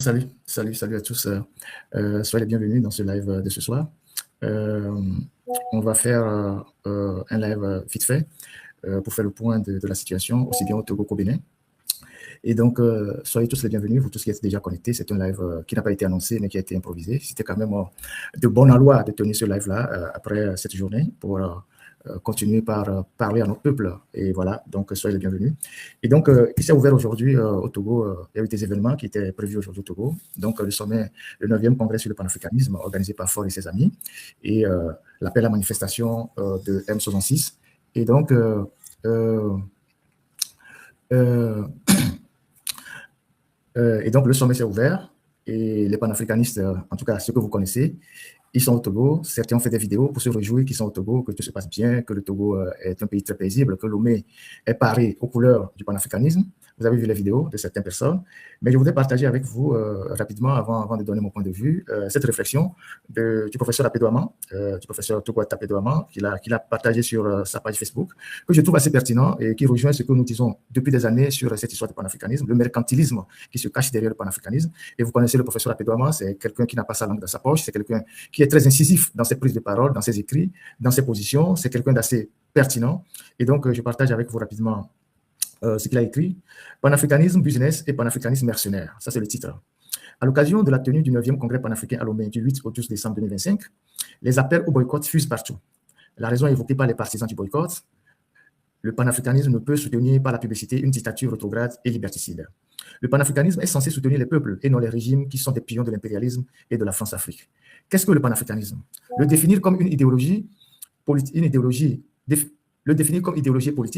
Salut à tous. Soyez les bienvenus dans ce live de ce soir. On va faire un live vite fait pour faire le point de la situation, aussi bien au Togo qu'au Bénin. Et donc, soyez tous les bienvenus, vous tous qui êtes déjà connectés. C'est un live qui n'a pas été annoncé, mais qui a été improvisé. C'était quand même de bonne loi de tenir ce live-là après cette journée pour continuer par parler à notre peuple. Et voilà, donc soyez les bienvenus. Et donc, il s'est ouvert aujourd'hui au Togo. Il y a eu des événements qui étaient prévus aujourd'hui au Togo. Donc, le sommet, le 9e congrès sur le panafricanisme organisé par Faure et ses amis, et l'appel à manifestation de M66. Et donc, le sommet s'est ouvert et les panafricanistes, en tout cas ceux que vous connaissez, ils sont au Togo. Certains ont fait des vidéos pour se réjouir qu'ils sont au Togo, que tout se passe bien, que le Togo est un pays très paisible, que Lomé est paré aux couleurs du panafricanisme. Vous avez vu les vidéos de certaines personnes. Mais je voudrais partager avec vous rapidement, avant de donner mon point de vue, cette réflexion du professeur Apedouaman, du professeur Togo Apedouaman, qu'il a partagé sur sa page Facebook, que je trouve assez pertinent et qui rejoint ce que nous disons depuis des années sur cette histoire du panafricanisme, le mercantilisme qui se cache derrière le panafricanisme. Et vous connaissez le professeur Apedouaman, c'est quelqu'un qui n'a pas sa langue dans sa poche, c'est quelqu'un qui est très incisif dans ses prises de parole, dans ses écrits, dans ses positions. C'est quelqu'un d'assez pertinent. Et donc, je partage avec vous rapidement ce qu'il a écrit. Panafricanisme, business et panafricanisme mercenaire. Ça, c'est le titre. À l'occasion de la tenue du 9e congrès panafricain à Lomé du 8 au 12 décembre 2025, les appels au boycott fusent partout. La raison évoquée par les partisans du boycott, le panafricanisme ne peut soutenir par la publicité une dictature rétrograde et liberticide. Le panafricanisme est censé soutenir les peuples et non les régimes qui sont des pions de l'impérialisme et de la France-Afrique. Qu'est-ce que le panafricanisme? Le définir comme une idéologie politique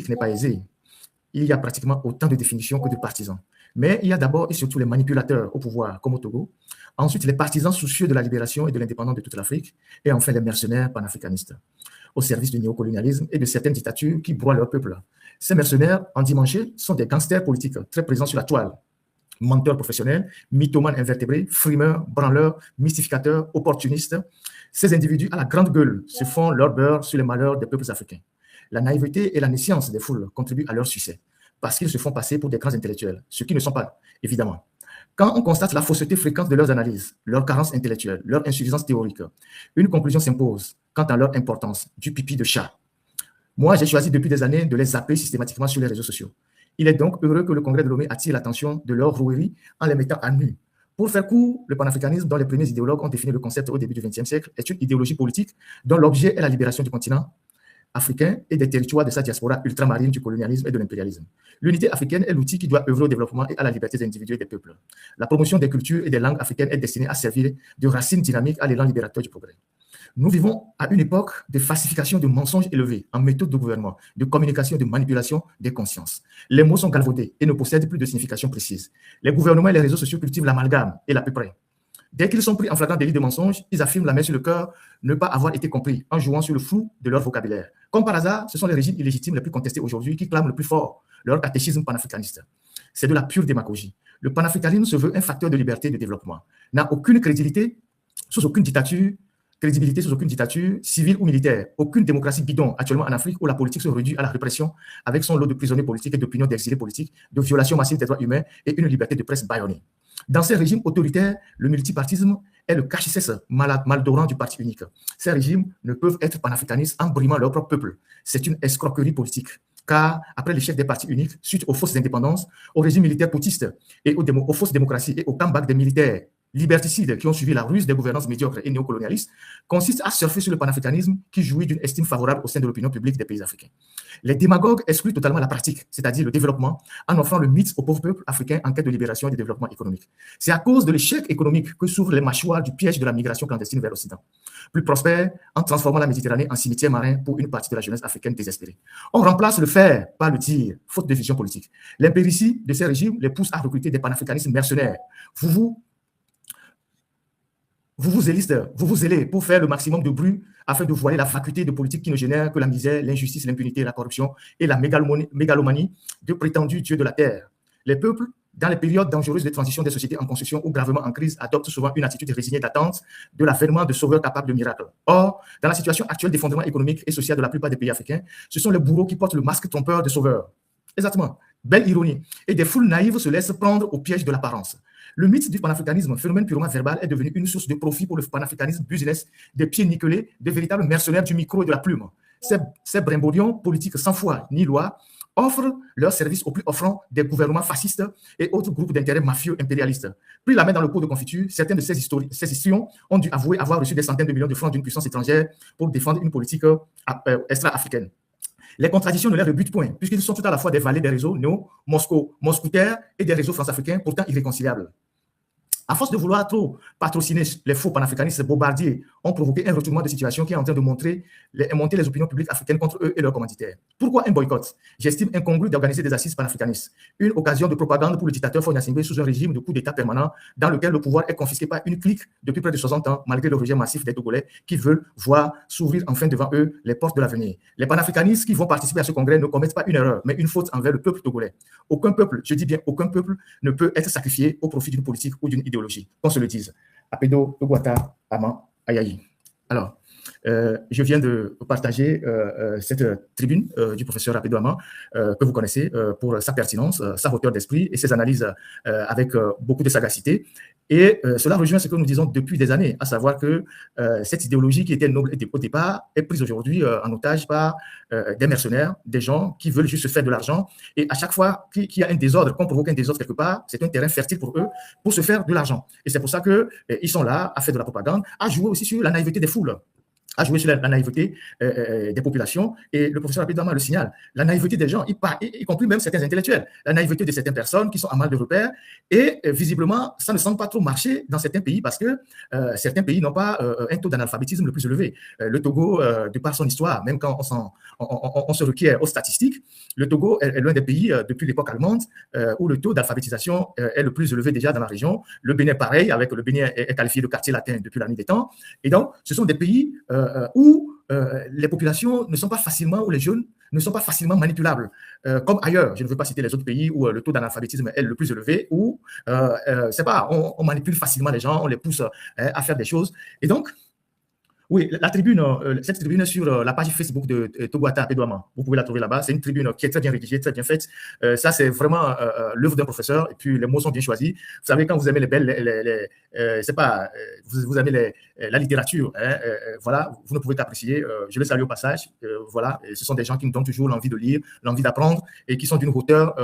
n'est pas aisé. Il y a pratiquement autant de définitions que de partisans. Mais il y a d'abord et surtout les manipulateurs au pouvoir, comme au Togo. Ensuite, les partisans soucieux de la libération et de l'indépendance de toute l'Afrique. Et enfin, les mercenaires panafricanistes, au service du néocolonialisme et de certaines dictatures qui broient leur peuple. Ces mercenaires endimanchés sont des gangsters politiques très présents sur la toile. Menteurs professionnels, mythomanes invertébrés, frimeurs, branleurs, mystificateurs, opportunistes. Ces individus à la grande gueule se font leur beurre sur les malheurs des peuples africains. La naïveté et la nescience des foules contribuent à leur succès, parce qu'ils se font passer pour des grands intellectuels, ce qui ne sont pas, évidemment. Quand on constate la fausseté fréquente de leurs analyses, leur carence intellectuelle, leur insuffisance théorique, une conclusion s'impose quant à leur importance, du pipi de chat. Moi, j'ai choisi depuis des années de les zapper systématiquement sur les réseaux sociaux. Il est donc heureux que le congrès de Lomé attire l'attention de leur rouerie en les mettant à nu. Pour faire court, le panafricanisme, dont les premiers idéologues ont défini le concept au début du XXe siècle, est une idéologie politique dont l'objet est la libération du continent africain et des territoires de sa diaspora ultramarine du colonialisme et de l'impérialisme. L'unité africaine est l'outil qui doit œuvrer au développement et à la liberté des individus et des peuples. La promotion des cultures et des langues africaines est destinée à servir de racine dynamique à l'élan libérateur du progrès. Nous vivons à une époque de falsification de mensonges élevés en méthode de gouvernement, de communication et de manipulation des consciences. Les mots sont galvaudés et ne possèdent plus de signification précise. Les gouvernements et les réseaux sociaux cultivent l'amalgame et l'à peu près. Dès qu'ils sont pris en flagrant délit de mensonges, ils affirment la main sur le cœur, ne pas avoir été compris, en jouant sur le flou de leur vocabulaire. Comme par hasard, ce sont les régimes illégitimes les plus contestés aujourd'hui qui clament le plus fort leur catéchisme panafricaniste. C'est de la pure démagogie. Le panafricanisme se veut un facteur de liberté et de développement. N'a aucune crédibilité sous aucune dictature civile ou militaire, aucune démocratie bidon actuellement en Afrique où la politique se réduit à la répression avec son lot de prisonniers politiques et d'opinions d'exilés politiques, de violations massives des droits humains et une liberté de presse bâillonnée. Dans ces régimes autoritaires, le multipartisme est le cache-cesse maldorant du parti unique. Ces régimes ne peuvent être panafricanistes en brimant leur propre peuple. C'est une escroquerie politique. Car après l'échec des partis uniques, suite aux fausses indépendances, au régime militaire putiste et aux fausses démocraties et au comeback des militaires liberticides qui ont suivi la ruse des gouvernances médiocres et néocolonialistes, consiste à surfer sur le panafricanisme qui jouit d'une estime favorable au sein de l'opinion publique des pays africains. Les démagogues excluent totalement la pratique, c'est-à-dire le développement, en offrant le mythe au pauvre peuple africain en quête de libération et de développement économique. C'est à cause de l'échec économique que s'ouvrent les mâchoires du piège de la migration clandestine vers l'Occident, plus prospère en transformant la Méditerranée en cimetière marin pour une partie de la jeunesse africaine désespérée. On remplace le fer par le tir, faute de vision politique. L'impéritie de ces régimes les pousse à recruter des panafricanistes mercenaires. Vous vous zélez pour faire le maximum de bruit afin de voiler la vacuité de politique qui ne génère que la misère, l'injustice, l'impunité, la corruption et la mégalomanie de prétendus dieux de la terre. Les peuples, dans les périodes dangereuses de transition des sociétés en construction ou gravement en crise, adoptent souvent une attitude résignée d'attente de l'avènement de sauveurs capables de miracles. Or, dans la situation actuelle d'effondrement économique et social de la plupart des pays africains, ce sont les bourreaux qui portent le masque trompeur de sauveurs. Exactement. Belle ironie. Et des foules naïves se laissent prendre au piège de l'apparence. Le mythe du panafricanisme, phénomène purement verbal, est devenu une source de profit pour le panafricanisme business, des pieds nickelés, de véritables mercenaires du micro et de la plume. Ces brimbaudions politiques sans foi ni loi offrent leurs services aux plus offrants des gouvernements fascistes et autres groupes d'intérêts mafieux impérialistes. Pris la main dans le pot de confiture, certains de ces histrions ont dû avouer avoir reçu des centaines de millions de francs d'une puissance étrangère pour défendre une politique extra-africaine. Les contradictions ne les rebutent point, puisqu'ils sont tout à la fois des valets des réseaux néo-moscoutaires et des réseaux france-africains pourtant irréconciliables. À force de vouloir trop patrociner les faux panafricanistes bombardiers, ont provoqué un retournement de situation qui est en train de monter les opinions publiques africaines contre eux et leurs commanditaires. Pourquoi un boycott? J'estime incongru d'organiser des assises panafricanistes, une occasion de propagande pour le dictateur Faure Gnassingbé sous un régime de coup d'État permanent dans lequel le pouvoir est confisqué par une clique depuis près de 60 ans, malgré le rejet massif des Togolais qui veulent voir s'ouvrir enfin devant eux les portes de l'avenir. Les panafricanistes qui vont participer à ce congrès ne commettent pas une erreur, mais une faute envers le peuple togolais. Aucun peuple, je dis bien aucun peuple, ne peut être sacrifié au profit d'une politique ou d'une idéologie. Qu'on se le dise. Apedo Ogwata Ama Ayayi. Alors, je viens de partager cette tribune du professeur Apedo Ama, que vous connaissez pour sa pertinence, sa hauteur d'esprit et ses analyses avec beaucoup de sagacité. Et cela rejoint ce que nous disons depuis des années, à savoir que cette idéologie qui était noble au départ est prise aujourd'hui en otage par des mercenaires, des gens qui veulent juste se faire de l'argent. Et à chaque fois qu'il y a un désordre, qu'on provoque un désordre quelque part, c'est un terrain fertile pour eux pour se faire de l'argent. Et c'est pour ça qu'ils sont là à faire de la propagande, à jouer aussi sur la naïveté des foules, à jouer sur la naïveté des populations. Et le professeur Apedo Ama le signale, la naïveté des gens, y compris même certains intellectuels, la naïveté de certaines personnes qui sont à mal de repères. Et visiblement, ça ne semble pas trop marcher dans certains pays parce que certains pays n'ont pas un taux d'analphabétisme le plus élevé. Le Togo, de par son histoire, même quand on se requiert aux statistiques, le Togo est l'un des pays depuis l'époque allemande où le taux d'alphabétisation est le plus élevé déjà dans la région. Le Bénin, pareil, avec le Bénin est qualifié de quartier latin depuis la nuit des temps. Et donc, ce sont des pays où les populations ne sont pas facilement, où les jeunes ne sont pas facilement manipulables, comme ailleurs. Je ne veux pas citer les autres pays où le taux d'analphabétisme est le plus élevé, où c'est pas, on manipule facilement les gens, on les pousse à faire des choses. Et donc, oui, la tribune, cette tribune sur la page Facebook de Togwata Apedo Ama, vous pouvez la trouver là-bas. C'est une tribune qui est très bien rédigée, très bien faite. Ça, c'est vraiment l'œuvre d'un professeur. Et puis, les mots sont bien choisis. Vous savez, quand vous aimez les belles, c'est pas, vous aimez la littérature, hein, voilà, vous ne pouvez qu'apprécier. Je le salue au passage. Voilà, et ce sont des gens qui nous donnent toujours l'envie de lire, l'envie d'apprendre et qui sont d'une hauteur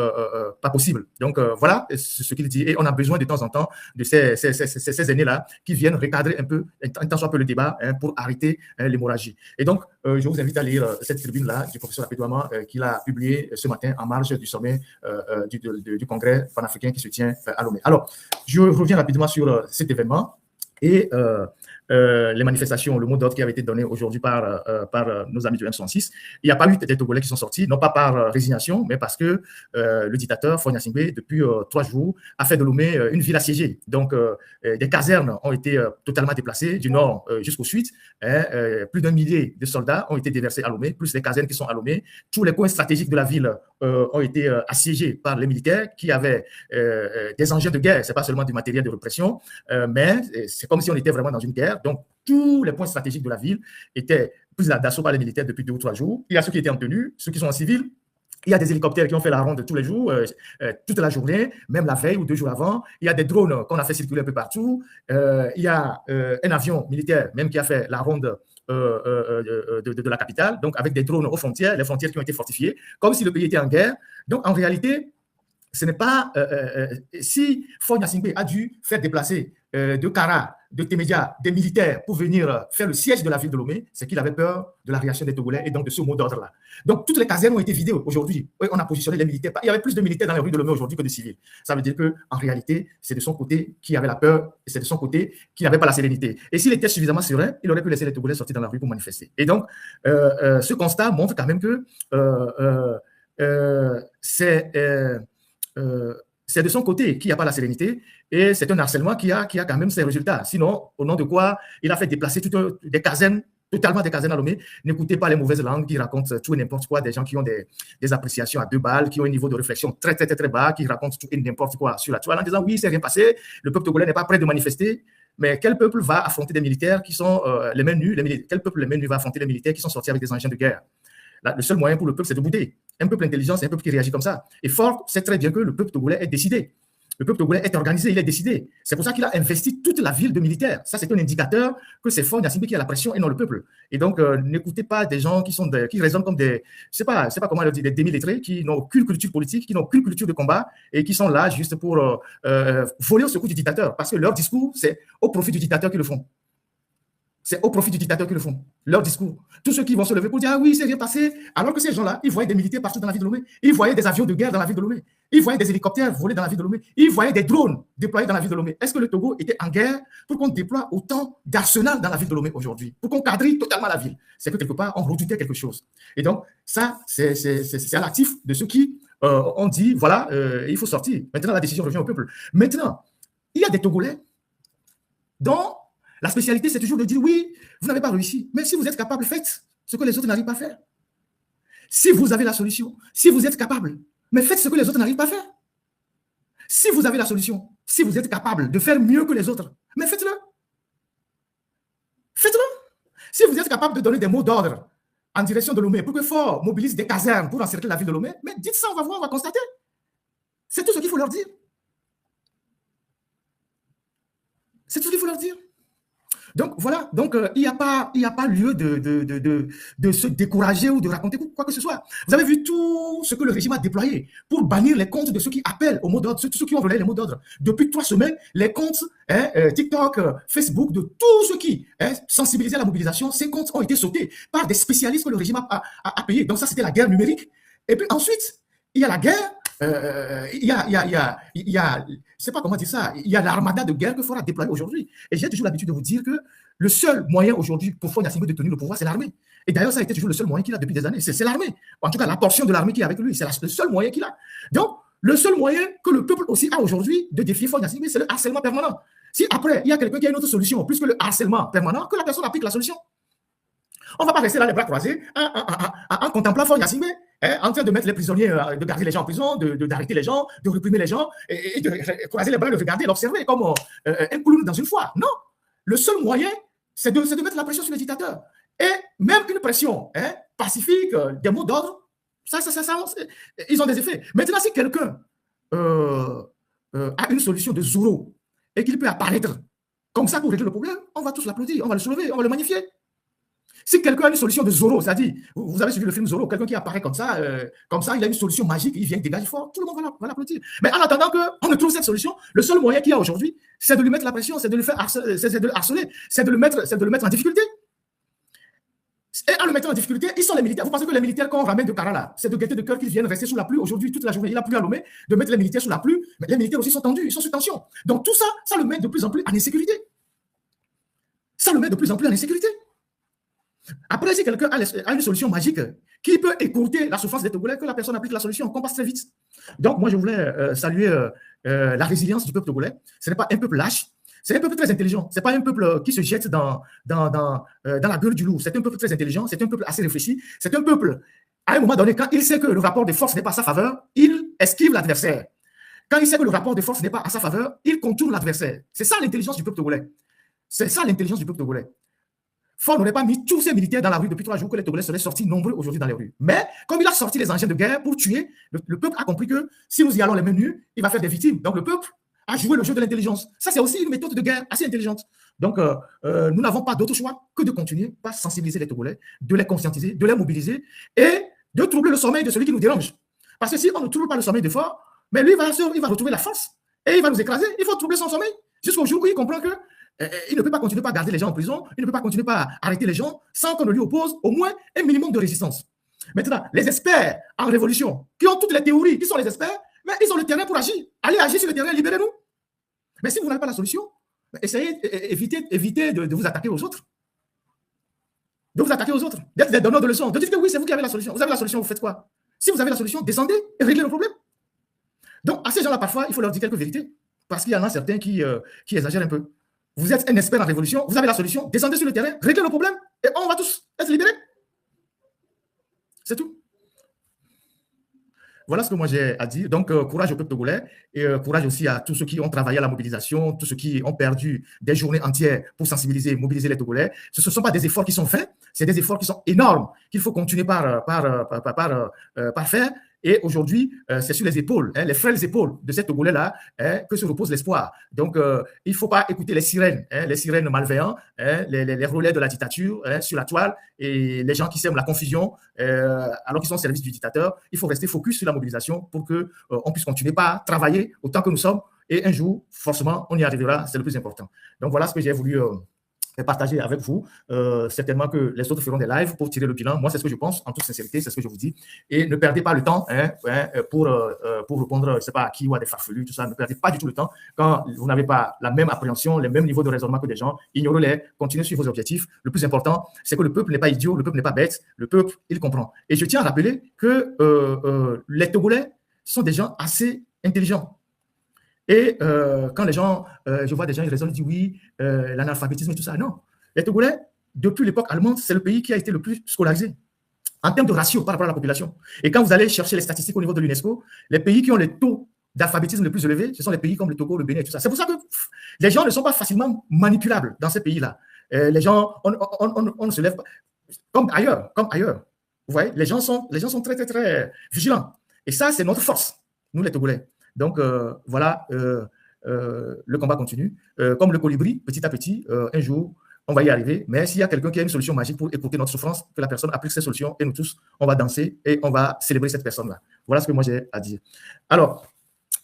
pas possible. Donc, voilà, c'est ce qu'il dit. Et on a besoin de temps en temps de ces aînés-là qui viennent recadrer un peu, un tant soit peu le débat, hein, pour arrêter l'hémorragie. Et donc, je vous invite à lire cette tribune-là du professeur Apedo Ama qu'il a publiée ce matin en marge du sommet du congrès panafricain qui se tient à Lomé. Alors, je reviens rapidement sur cet événement et les manifestations, le mot d'ordre qui avait été donné aujourd'hui par nos amis du M66. Il n'y a pas eu des Togolais qui sont sortis, non pas par résignation, mais parce que le dictateur Faure Gnassingbé, depuis 3 jours, a fait de Lomé une ville assiégée. Donc, des casernes ont été totalement déplacées du nord jusqu'au sud. Plus d'1 millier de soldats ont été déversés à Lomé, plus les casernes qui sont à Lomé. Tous les coins stratégiques de la ville ont été assiégés par les militaires qui avaient des engins de guerre. Ce n'est pas seulement du matériel de répression, mais c'est comme si on était vraiment dans une guerre. Donc, tous les points stratégiques de la ville étaient pris d'assaut par les militaires depuis 2 ou 3 jours. Il y a ceux qui étaient en tenue, ceux qui sont en civil. Il y a des hélicoptères qui ont fait la ronde tous les jours, toute la journée, même la veille ou 2 jours avant. Il y a des drones qu'on a fait circuler un peu partout. Il y a un avion militaire même qui a fait la ronde de la capitale, donc avec des drones aux frontières, les frontières qui ont été fortifiées, comme si le pays était en guerre. Donc, en réalité, ce n'est pas... si Faure Gnassingbé a dû faire déplacer de Kara, de Témédia, des militaires pour venir faire le siège de la ville de Lomé, c'est qu'il avait peur de la réaction des Togolais et donc de ce mot d'ordre-là. Donc, toutes les casernes ont été vidées aujourd'hui. On a positionné les militaires. Il y avait plus de militaires dans les rues de Lomé aujourd'hui que de civils. Ça veut dire qu'en réalité, c'est de son côté qui avait la peur et c'est de son côté qui n'avait pas la sérénité. Et s'il était suffisamment serein, il aurait pu laisser les Togolais sortir dans la rue pour manifester. Et donc, ce constat montre quand même que c'est de son côté qu'il n'y a pas la sérénité et c'est un harcèlement qui a quand même ses résultats. Sinon, au nom de quoi il a fait déplacer toutes des casernes, totalement des casernes à Lomé. N'écoutez pas les mauvaises langues qui racontent tout et n'importe quoi, des gens qui ont des appréciations à 2 balles, qui ont un niveau de réflexion très, très, très, très bas, qui racontent tout et n'importe quoi sur la toile en disant oui, c'est rien passé, le peuple togolais n'est pas prêt de manifester. Mais quel peuple va affronter des militaires qui sont les mains nues, quel peuple les mains nues va affronter les militaires qui sont sortis avec des engins de guerre? Là, le seul moyen pour le peuple, c'est de bouder. Un peuple intelligent, c'est un peuple qui réagit comme ça. Et Faure sait très bien que le peuple togolais est décidé. Le peuple togolais est organisé, il est décidé. C'est pour ça qu'il a investi toute la ville de militaires. Ça, c'est un indicateur que c'est Faure Gnassingbé qui a la pression et non le peuple. Et donc, n'écoutez pas des gens qui raisonnent comme des, je sais pas comment le dire, des demi-lettrés, qui n'ont aucune culture politique, qui n'ont aucune culture de combat et qui sont là juste pour voler au secours du dictateur. Parce que leur discours, c'est au profit du dictateur qu'ils le font. C'est au profit du dictateur qu'ils le font. Leur discours. Tous ceux qui vont se lever pour dire ah oui, c'est bien passé, alors que ces gens-là, ils voyaient des militaires partout dans la ville de Lomé. Ils voyaient des avions de guerre dans la ville de Lomé. Ils voyaient des hélicoptères voler dans la ville de Lomé. Ils voyaient des drones déployés dans la ville de Lomé. Est-ce que le Togo était en guerre pour qu'on déploie autant d'arsenal dans la ville de Lomé aujourd'hui, pour qu'on quadrille totalement la ville? C'est que quelque part, on redoutait quelque chose. Et donc, ça, c'est à l'actif de ceux qui ont dit voilà, il faut sortir. Maintenant, la décision revient au peuple. Maintenant, il y a des Togolais dont la spécialité, c'est toujours de dire oui, vous n'avez pas réussi. Mais si vous êtes capable, faites ce que les autres n'arrivent pas à faire. Si vous avez la solution, si vous êtes capable, mais faites ce que les autres n'arrivent pas à faire. Si vous avez la solution, si vous êtes capable de faire mieux que les autres, mais faites-le. Faites-le. Si vous êtes capable de donner des mots d'ordre en direction de Lomé pour que Faure mobilise des casernes pour encercler la ville de Lomé, mais dites ça, on va voir, on va constater. C'est tout ce qu'il faut leur dire. C'est tout ce qu'il faut leur dire. Donc, voilà. Donc, il n'y a pas lieu de se décourager ou de raconter quoi que ce soit. Vous avez vu tout ce que le régime a déployé pour bannir les comptes de ceux qui appellent au mot d'ordre, ceux qui ont relayé les mots d'ordre. Depuis 3 semaines, les comptes TikTok, Facebook, de tous ceux qui sensibilisaient à la mobilisation, ces comptes ont été sautés par des spécialistes que le régime a payés. Donc, ça, c'était la guerre numérique. Et puis ensuite, il y a la guerre. Il y a, je ne sais pas comment dire ça, il y a l'armada de guerre que Faure a déployée aujourd'hui. Et j'ai toujours l'habitude de vous dire que le seul moyen aujourd'hui pour Faure Gnassingbé de tenir le pouvoir, c'est l'armée. Et d'ailleurs, ça a été toujours le seul moyen qu'il a depuis des années. C'est l'armée. En tout cas, la portion de l'armée qui est avec lui, c'est le seul moyen qu'il a. Donc, le seul moyen que le peuple aussi a aujourd'hui de défier Faure Gnassingbé, c'est le harcèlement permanent. Si après, il y a quelqu'un qui a une autre solution, plus que le harcèlement permanent, que la personne applique la solution. On ne va pas rester là les bras croisés en contemplant Faure Gnassingbé, en train de mettre les prisonniers, de garder les gens en prison, d'arrêter les gens, de réprimer les gens, et de croiser les bras, de regarder, d'observer comme un clown dans une foire. Non. Le seul moyen, c'est de mettre la pression sur les dictateurs. Et même une pression pacifique, des mots d'ordre, ça, ils ont des effets. Maintenant, si quelqu'un a une solution de Zoro et qu'il peut apparaître comme ça pour régler le problème, on va tous l'applaudir, on va le soulever, on va le magnifier. Si quelqu'un a une solution de Zorro, c'est-à-dire, vous avez suivi le film Zorro, quelqu'un qui apparaît comme ça, il a une solution magique, il vient dégager fort, tout le monde va l'applaudir. Mais en attendant qu'on ne trouve cette solution, le seul moyen qu'il y a aujourd'hui, c'est de lui mettre la pression, c'est de le faire harceler, c'est de le harceler, c'est de le mettre en difficulté. Et en le mettant en difficulté, ils sont les militaires. Vous pensez que les militaires, quand on ramène de Karala, c'est de gaieté de cœur qu'ils viennent rester sous la pluie aujourd'hui toute la journée. Il a plu à Lomé de mettre les militaires sous la pluie, mais les militaires aussi sont tendus, ils sont sous tension. Donc tout ça, ça le met de plus en plus en insécurité. Ça le met de plus en plus en insécurité. Après, si quelqu'un a une solution magique qui peut écourter la souffrance des Togolais, que la personne applique la solution, qu'on passe très vite. Donc, moi, je voulais saluer la résilience du peuple togolais. Ce n'est pas un peuple lâche, c'est un peuple très intelligent. Ce n'est pas un peuple qui se jette dans la gueule du loup. C'est un peuple très intelligent, c'est un peuple assez réfléchi. C'est un peuple, à un moment donné, quand il sait que le rapport de force n'est pas à sa faveur, il esquive l'adversaire. Quand il sait que le rapport de force n'est pas à sa faveur, il contourne l'adversaire. C'est ça l'intelligence du peuple togolais. C'est ça l'intelligence du peuple togolais. Faure n'aurait pas mis tous ses militaires dans la rue depuis 3 jours que les Togolais seraient sortis nombreux aujourd'hui dans les rues. Mais comme il a sorti les engins de guerre pour tuer, le peuple a compris que si nous y allons les mains nues, il va faire des victimes. Donc le peuple a joué le jeu de l'intelligence. Ça, c'est aussi une méthode de guerre assez intelligente. Donc nous n'avons pas d'autre choix que de continuer par sensibiliser les Togolais, de les conscientiser, de les mobiliser et de troubler le sommeil de celui qui nous dérange. Parce que si on ne trouble pas le sommeil de Faure, mais lui, il va retrouver la force et il va nous écraser. Il faut troubler son sommeil jusqu'au jour où il comprend que il ne peut pas continuer par garder les gens en prison, il ne peut pas continuer par arrêter les gens sans qu'on ne lui oppose au moins un minimum de résistance. Maintenant, les experts en révolution, qui ont toutes les théories, qui sont les experts, mais ils ont le terrain pour agir. Allez agir sur le terrain, libérez-nous. Mais si vous n'avez pas la solution, essayez, évitez de vous attaquer aux autres. De vous attaquer aux autres, d'être des donneurs de leçons, de dire que oui, c'est vous qui avez la solution. Vous avez la solution, vous faites quoi? Si vous avez la solution, descendez et réglez le problème. Donc, à ces gens-là, parfois, il faut leur dire quelques vérités, parce qu'il y en a certains qui exagèrent un peu. Vous êtes un expert en révolution, vous avez la solution, descendez sur le terrain, réglez le problème et on va tous être libérés. C'est tout. Voilà ce que moi j'ai à dire. Donc, courage au peuple togolais et courage aussi à tous ceux qui ont travaillé à la mobilisation, tous ceux qui ont perdu des journées entières pour sensibiliser, mobiliser les Togolais. Ce ne sont pas des efforts qui sont faits, c'est des efforts qui sont énormes, qu'il faut continuer par faire. Et aujourd'hui, c'est sur les épaules, les frêles épaules de ces Togolais-là que se repose l'espoir. Donc, il ne faut pas écouter les sirènes malveillants, les relais de la dictature sur la toile et les gens qui sèment la confusion alors qu'ils sont au service du dictateur. Il faut rester focus sur la mobilisation pour qu'on puisse continuer par travailler autant que nous sommes. Et un jour, forcément, on y arrivera. C'est le plus important. Donc, voilà ce que j'ai voulu partager avec vous. Certainement que les autres feront des lives pour tirer le bilan. Moi, c'est ce que je pense, en toute sincérité, c'est ce que je vous dis. Et ne perdez pas le temps pour répondre, je ne sais pas à qui ou à des farfelus, tout ça. Ne perdez pas du tout le temps. Quand vous n'avez pas la même appréhension, les mêmes niveaux de raisonnement que des gens, ignorez-les, continuez sur vos objectifs. Le plus important, c'est que le peuple n'est pas idiot, le peuple n'est pas bête, le peuple, il comprend. Et je tiens à rappeler que les Togolais sont des gens assez intelligents. Et quand les gens, je vois des gens, ils raisonnent, ils disent oui, l'analphabétisme et tout ça. Non. Les Togolais, depuis l'époque allemande, c'est le pays qui a été le plus scolarisé en termes de ratio par rapport à la population. Et quand vous allez chercher les statistiques au niveau de l'UNESCO, les pays qui ont les taux d'alphabétisme les plus élevés, ce sont les pays comme le Togo, le Bénin et tout ça. C'est pour ça que les gens ne sont pas facilement manipulables dans ces pays-là. Les gens, on ne se lève pas. Comme ailleurs. Vous voyez, les gens sont très, très, très vigilants. Et ça, c'est notre force, nous les Togolais. Donc, voilà, le combat continue. Comme le colibri, petit à petit, un jour, on va y arriver. Mais s'il y a quelqu'un qui a une solution magique pour écouter notre souffrance, que la personne applique cette solution et nous tous, on va danser et on va célébrer cette personne-là. Voilà ce que moi j'ai à dire. Alors,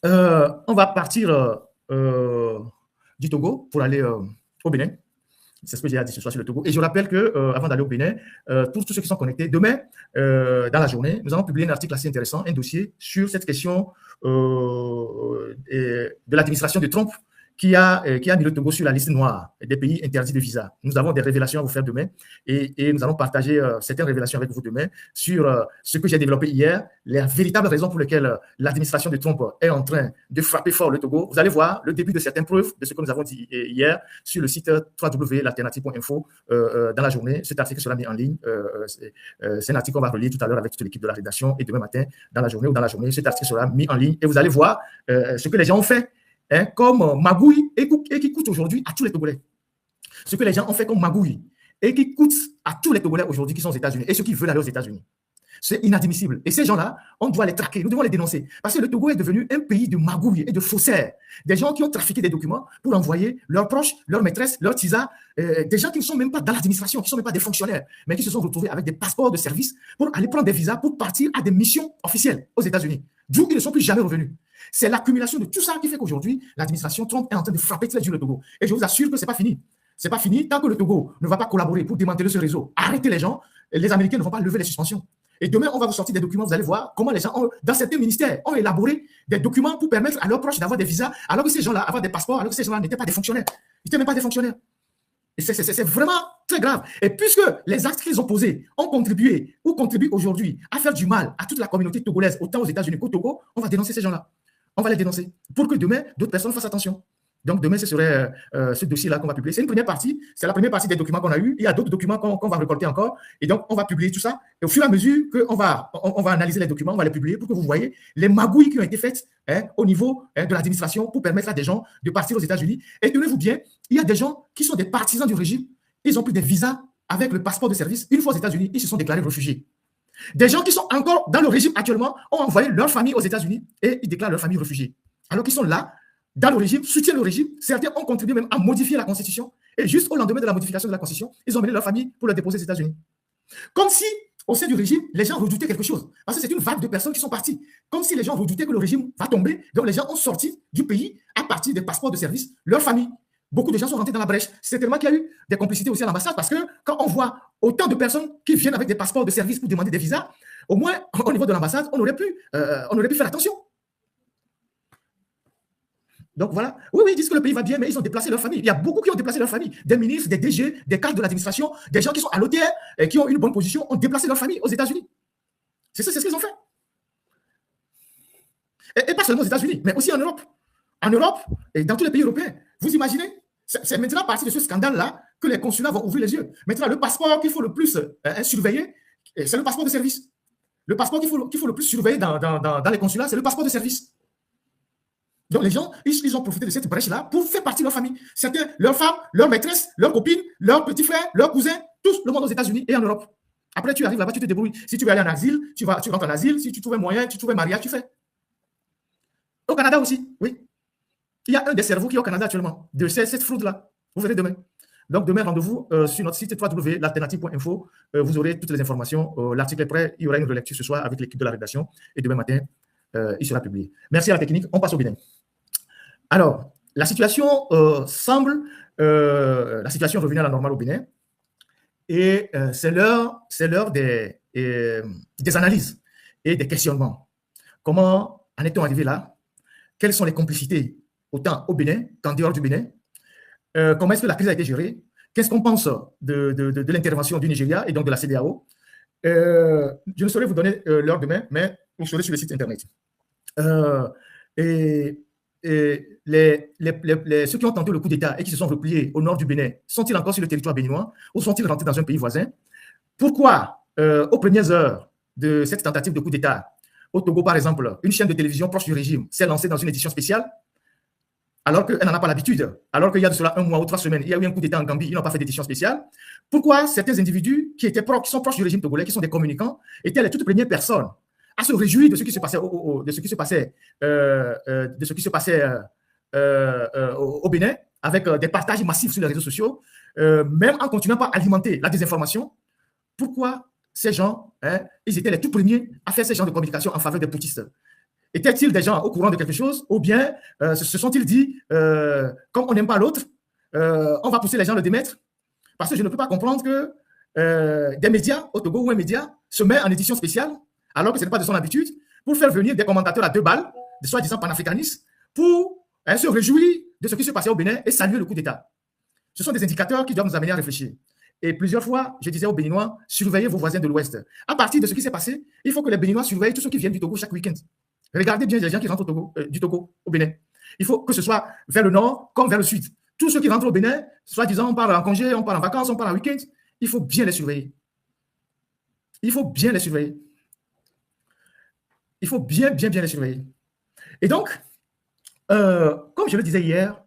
on va partir du Togo pour aller au Bénin. C'est ce que j'ai à dire ce soir sur le Togo. Et je rappelle que, avant d'aller au Bénin, pour tous ceux qui sont connectés, demain, dans la journée, nous allons publier un article assez intéressant, un dossier sur cette question de l'administration de Trump qui a mis le Togo sur la liste noire des pays interdits de visa. Nous avons des révélations à vous faire demain et nous allons partager certaines révélations avec vous demain sur ce que j'ai développé hier, les véritables raisons pour lesquelles l'administration de Trump est en train de frapper fort le Togo. Vous allez voir le début de certaines preuves de ce que nous avons dit hier sur le site www.l'alternative.info dans la journée. Cet article sera mis en ligne. C'est un article qu'on va relire tout à l'heure avec toute l'équipe de la rédaction et demain matin, dans la journée ou dans la journée, cet article sera mis en ligne et vous allez voir ce que les gens ont fait comme magouille et qui coûte aujourd'hui à tous les Togolais. Ce que les gens ont fait comme magouille et qui coûte à tous les Togolais aujourd'hui qui sont aux États-Unis et ceux qui veulent aller aux États-Unis. C'est inadmissible. Et ces gens-là, on doit les traquer, nous devons les dénoncer. Parce que le Togo est devenu un pays de magouilles et de faussaires. Des gens qui ont trafiqué des documents pour envoyer leurs proches, leurs maîtresses, leurs tisas, des gens qui ne sont même pas dans l'administration, qui ne sont même pas des fonctionnaires, mais qui se sont retrouvés avec des passeports de service pour aller prendre des visas pour partir à des missions officielles aux États-Unis. D'où ils ne sont plus jamais revenus. C'est l'accumulation de tout ça qui fait qu'aujourd'hui, l'administration Trump est en train de frapper très dur le Togo. Et je vous assure que ce n'est pas fini. Ce n'est pas fini tant que le Togo ne va pas collaborer pour démanteler ce réseau. Arrêter les gens, les Américains ne vont pas lever les suspensions. Et demain, on va vous sortir des documents, vous allez voir comment les gens, dans certains ministères, ont élaboré des documents pour permettre à leurs proches d'avoir des visas, alors que ces gens-là avaient des passeports, alors que ces gens-là n'étaient pas des fonctionnaires. Ils n'étaient même pas des fonctionnaires. Et c'est vraiment très grave. Et puisque les actes qu'ils ont posés ont contribué ou contribuent aujourd'hui à faire du mal à toute la communauté togolaise, autant aux États-Unis qu'au Togo, on va dénoncer ces gens-là. On va les dénoncer pour que demain, d'autres personnes fassent attention. Donc, demain, ce serait ce dossier-là qu'on va publier. C'est une première partie. C'est la première partie des documents qu'on a eus. Il y a d'autres documents qu'on va récolter encore. Et donc, on va publier tout ça. Et au fur et à mesure qu'on va analyser les documents, on va les publier pour que vous voyez les magouilles qui ont été faites au niveau de l'administration pour permettre à des gens de partir aux États-Unis. Et tenez-vous bien, il y a des gens qui sont des partisans du régime. Ils ont pris des visas avec le passeport de service. Une fois aux États-Unis, ils se sont déclarés réfugiés. Des gens qui sont encore dans le régime actuellement ont envoyé leur famille aux États-Unis et ils déclarent leur famille réfugiée. Alors qu'ils sont là, dans le régime, soutiennent le régime. Certains ont contribué même à modifier la Constitution. Et juste au lendemain de la modification de la Constitution, ils ont mené leur famille pour le déposer aux États-Unis. Comme si, au sein du régime, les gens redoutaient quelque chose. Parce que c'est une vague de personnes qui sont parties. Comme si les gens redoutaient que le régime va tomber. Donc les gens ont sorti du pays à partir des passeports de service, leur famille. Beaucoup de gens sont rentrés dans la brèche. C'est tellement qu'il y a eu des complicités aussi à l'ambassade parce que quand on voit autant de personnes qui viennent avec des passeports de service pour demander des visas, au moins au niveau de l'ambassade, on aurait pu faire attention. Donc voilà. Oui, ils disent que le pays va bien, mais ils ont déplacé leur famille. Il y a beaucoup qui ont déplacé leur famille. Des ministres, des DG, des cadres de l'administration, des gens qui sont à l'OTR et qui ont une bonne position, ont déplacé leur famille aux États-Unis. C'est ce qu'ils ont fait. Et pas seulement aux États-Unis, mais aussi en Europe. En Europe et dans tous les pays européens. Vous imaginez? C'est maintenant à partir de ce scandale-là que les consulats vont ouvrir les yeux. Maintenant, le passeport qu'il faut le plus surveiller, c'est le passeport de service. Le passeport qu'il faut le plus surveiller dans les consulats, c'est le passeport de service. Donc, les gens, ils ont profité de cette brèche-là pour faire partie de leur famille. Certains, leurs femmes, leurs maîtresses, leurs copines, leurs petits frères, leurs cousins, tous le monde aux États-Unis et en Europe. Après, tu arrives là-bas, tu te débrouilles. Si tu veux aller en asile, tu rentres en asile. Si tu trouves un moyen, tu trouves un mariage, tu fais. Au Canada aussi, oui. Il y a un des cerveaux qui est au Canada actuellement, de cette fraude-là. Vous verrez demain. Donc, demain, rendez-vous sur notre site www.l'alternative.info. Vous aurez toutes les informations. L'article est prêt. Il y aura une relecture ce soir avec l'équipe de la rédaction. Et demain matin, il sera publié. Merci à la technique. On passe au Bénin. Alors, la situation semble... la situation est revenue à la normale au Bénin. Et c'est l'heure des analyses et des questionnements. Comment en est-on arrivé là? Quelles sont les complicités autant au Bénin qu'en dehors du Bénin? Comment est-ce que la crise a été gérée? Qu'est-ce qu'on pense de l'intervention du Nigeria et donc de la CEDEAO? Je ne saurais vous donner l'heure demain, mais vous serez sur le site internet. Ceux qui ont tenté le coup d'État et qui se sont repliés au nord du Bénin, sont-ils encore sur le territoire béninois ou sont-ils rentrés dans un pays voisin? Pourquoi, aux premières heures de cette tentative de coup d'État, au Togo par exemple, une chaîne de télévision proche du régime s'est lancée dans une édition spéciale alors qu'elle n'en a pas l'habitude, alors qu'il y a de cela 1 mois ou 3 semaines, il y a eu un coup d'État en Gambie, ils n'ont pas fait d'édition spéciale? Pourquoi certains individus qui sont proches du régime togolais, qui sont des communicants, étaient les toutes premières personnes à se réjouir de ce qui se passait au Bénin, avec des partages massifs sur les réseaux sociaux, même en continuant par alimenter la désinformation? Pourquoi ces gens, ils étaient les tout premiers à faire ces genres de communication en faveur des putschistes? Étaient-ils des gens au courant de quelque chose, ou bien se sont-ils dit, comme on n'aime pas l'autre, on va pousser les gens à le démettre? Parce que je ne peux pas comprendre que des médias au Togo ou un média se met en édition spéciale, alors que ce n'est pas de son habitude, pour faire venir des commentateurs à 2 balles, de soi-disant panafricanistes, pour se réjouir de ce qui se passait au Bénin et saluer le coup d'État. Ce sont des indicateurs qui doivent nous amener à réfléchir. Et plusieurs fois, je disais aux Béninois, surveillez vos voisins de l'Ouest. À partir de ce qui s'est passé, il faut que les Béninois surveillent tous ceux qui viennent du Togo chaque week-end. Regardez bien les gens qui rentrent du Togo au Bénin. Il faut que ce soit vers le nord comme vers le sud. Tous ceux qui rentrent au Bénin, soi-disant on part en congé, on part en vacances, on part en week-end, il faut bien les surveiller. Il faut bien les surveiller. Il faut bien les surveiller. Et donc, comme je le disais hier,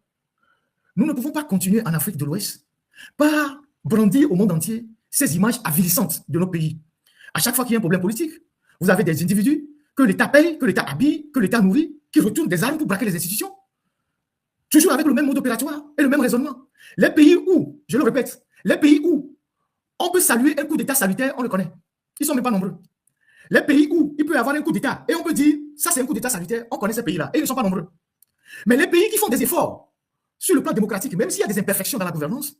nous ne pouvons pas continuer en Afrique de l'Ouest par brandir au monde entier ces images avilissantes de nos pays. À chaque fois qu'il y a un problème politique, vous avez des individus que l'État paye, que l'État habille, que l'État nourrit, qui retournent des armes pour braquer les institutions. Toujours avec le même mode opératoire et le même raisonnement. Les pays où, je le répète, les pays où on peut saluer un coup d'État salutaire, on le connaît. Ils ne sont même pas nombreux. Les pays où il peut y avoir un coup d'État et on peut dire, ça c'est un coup d'État salutaire, on connaît ces pays-là et ils ne sont pas nombreux. Mais les pays qui font des efforts sur le plan démocratique, même s'il y a des imperfections dans la gouvernance,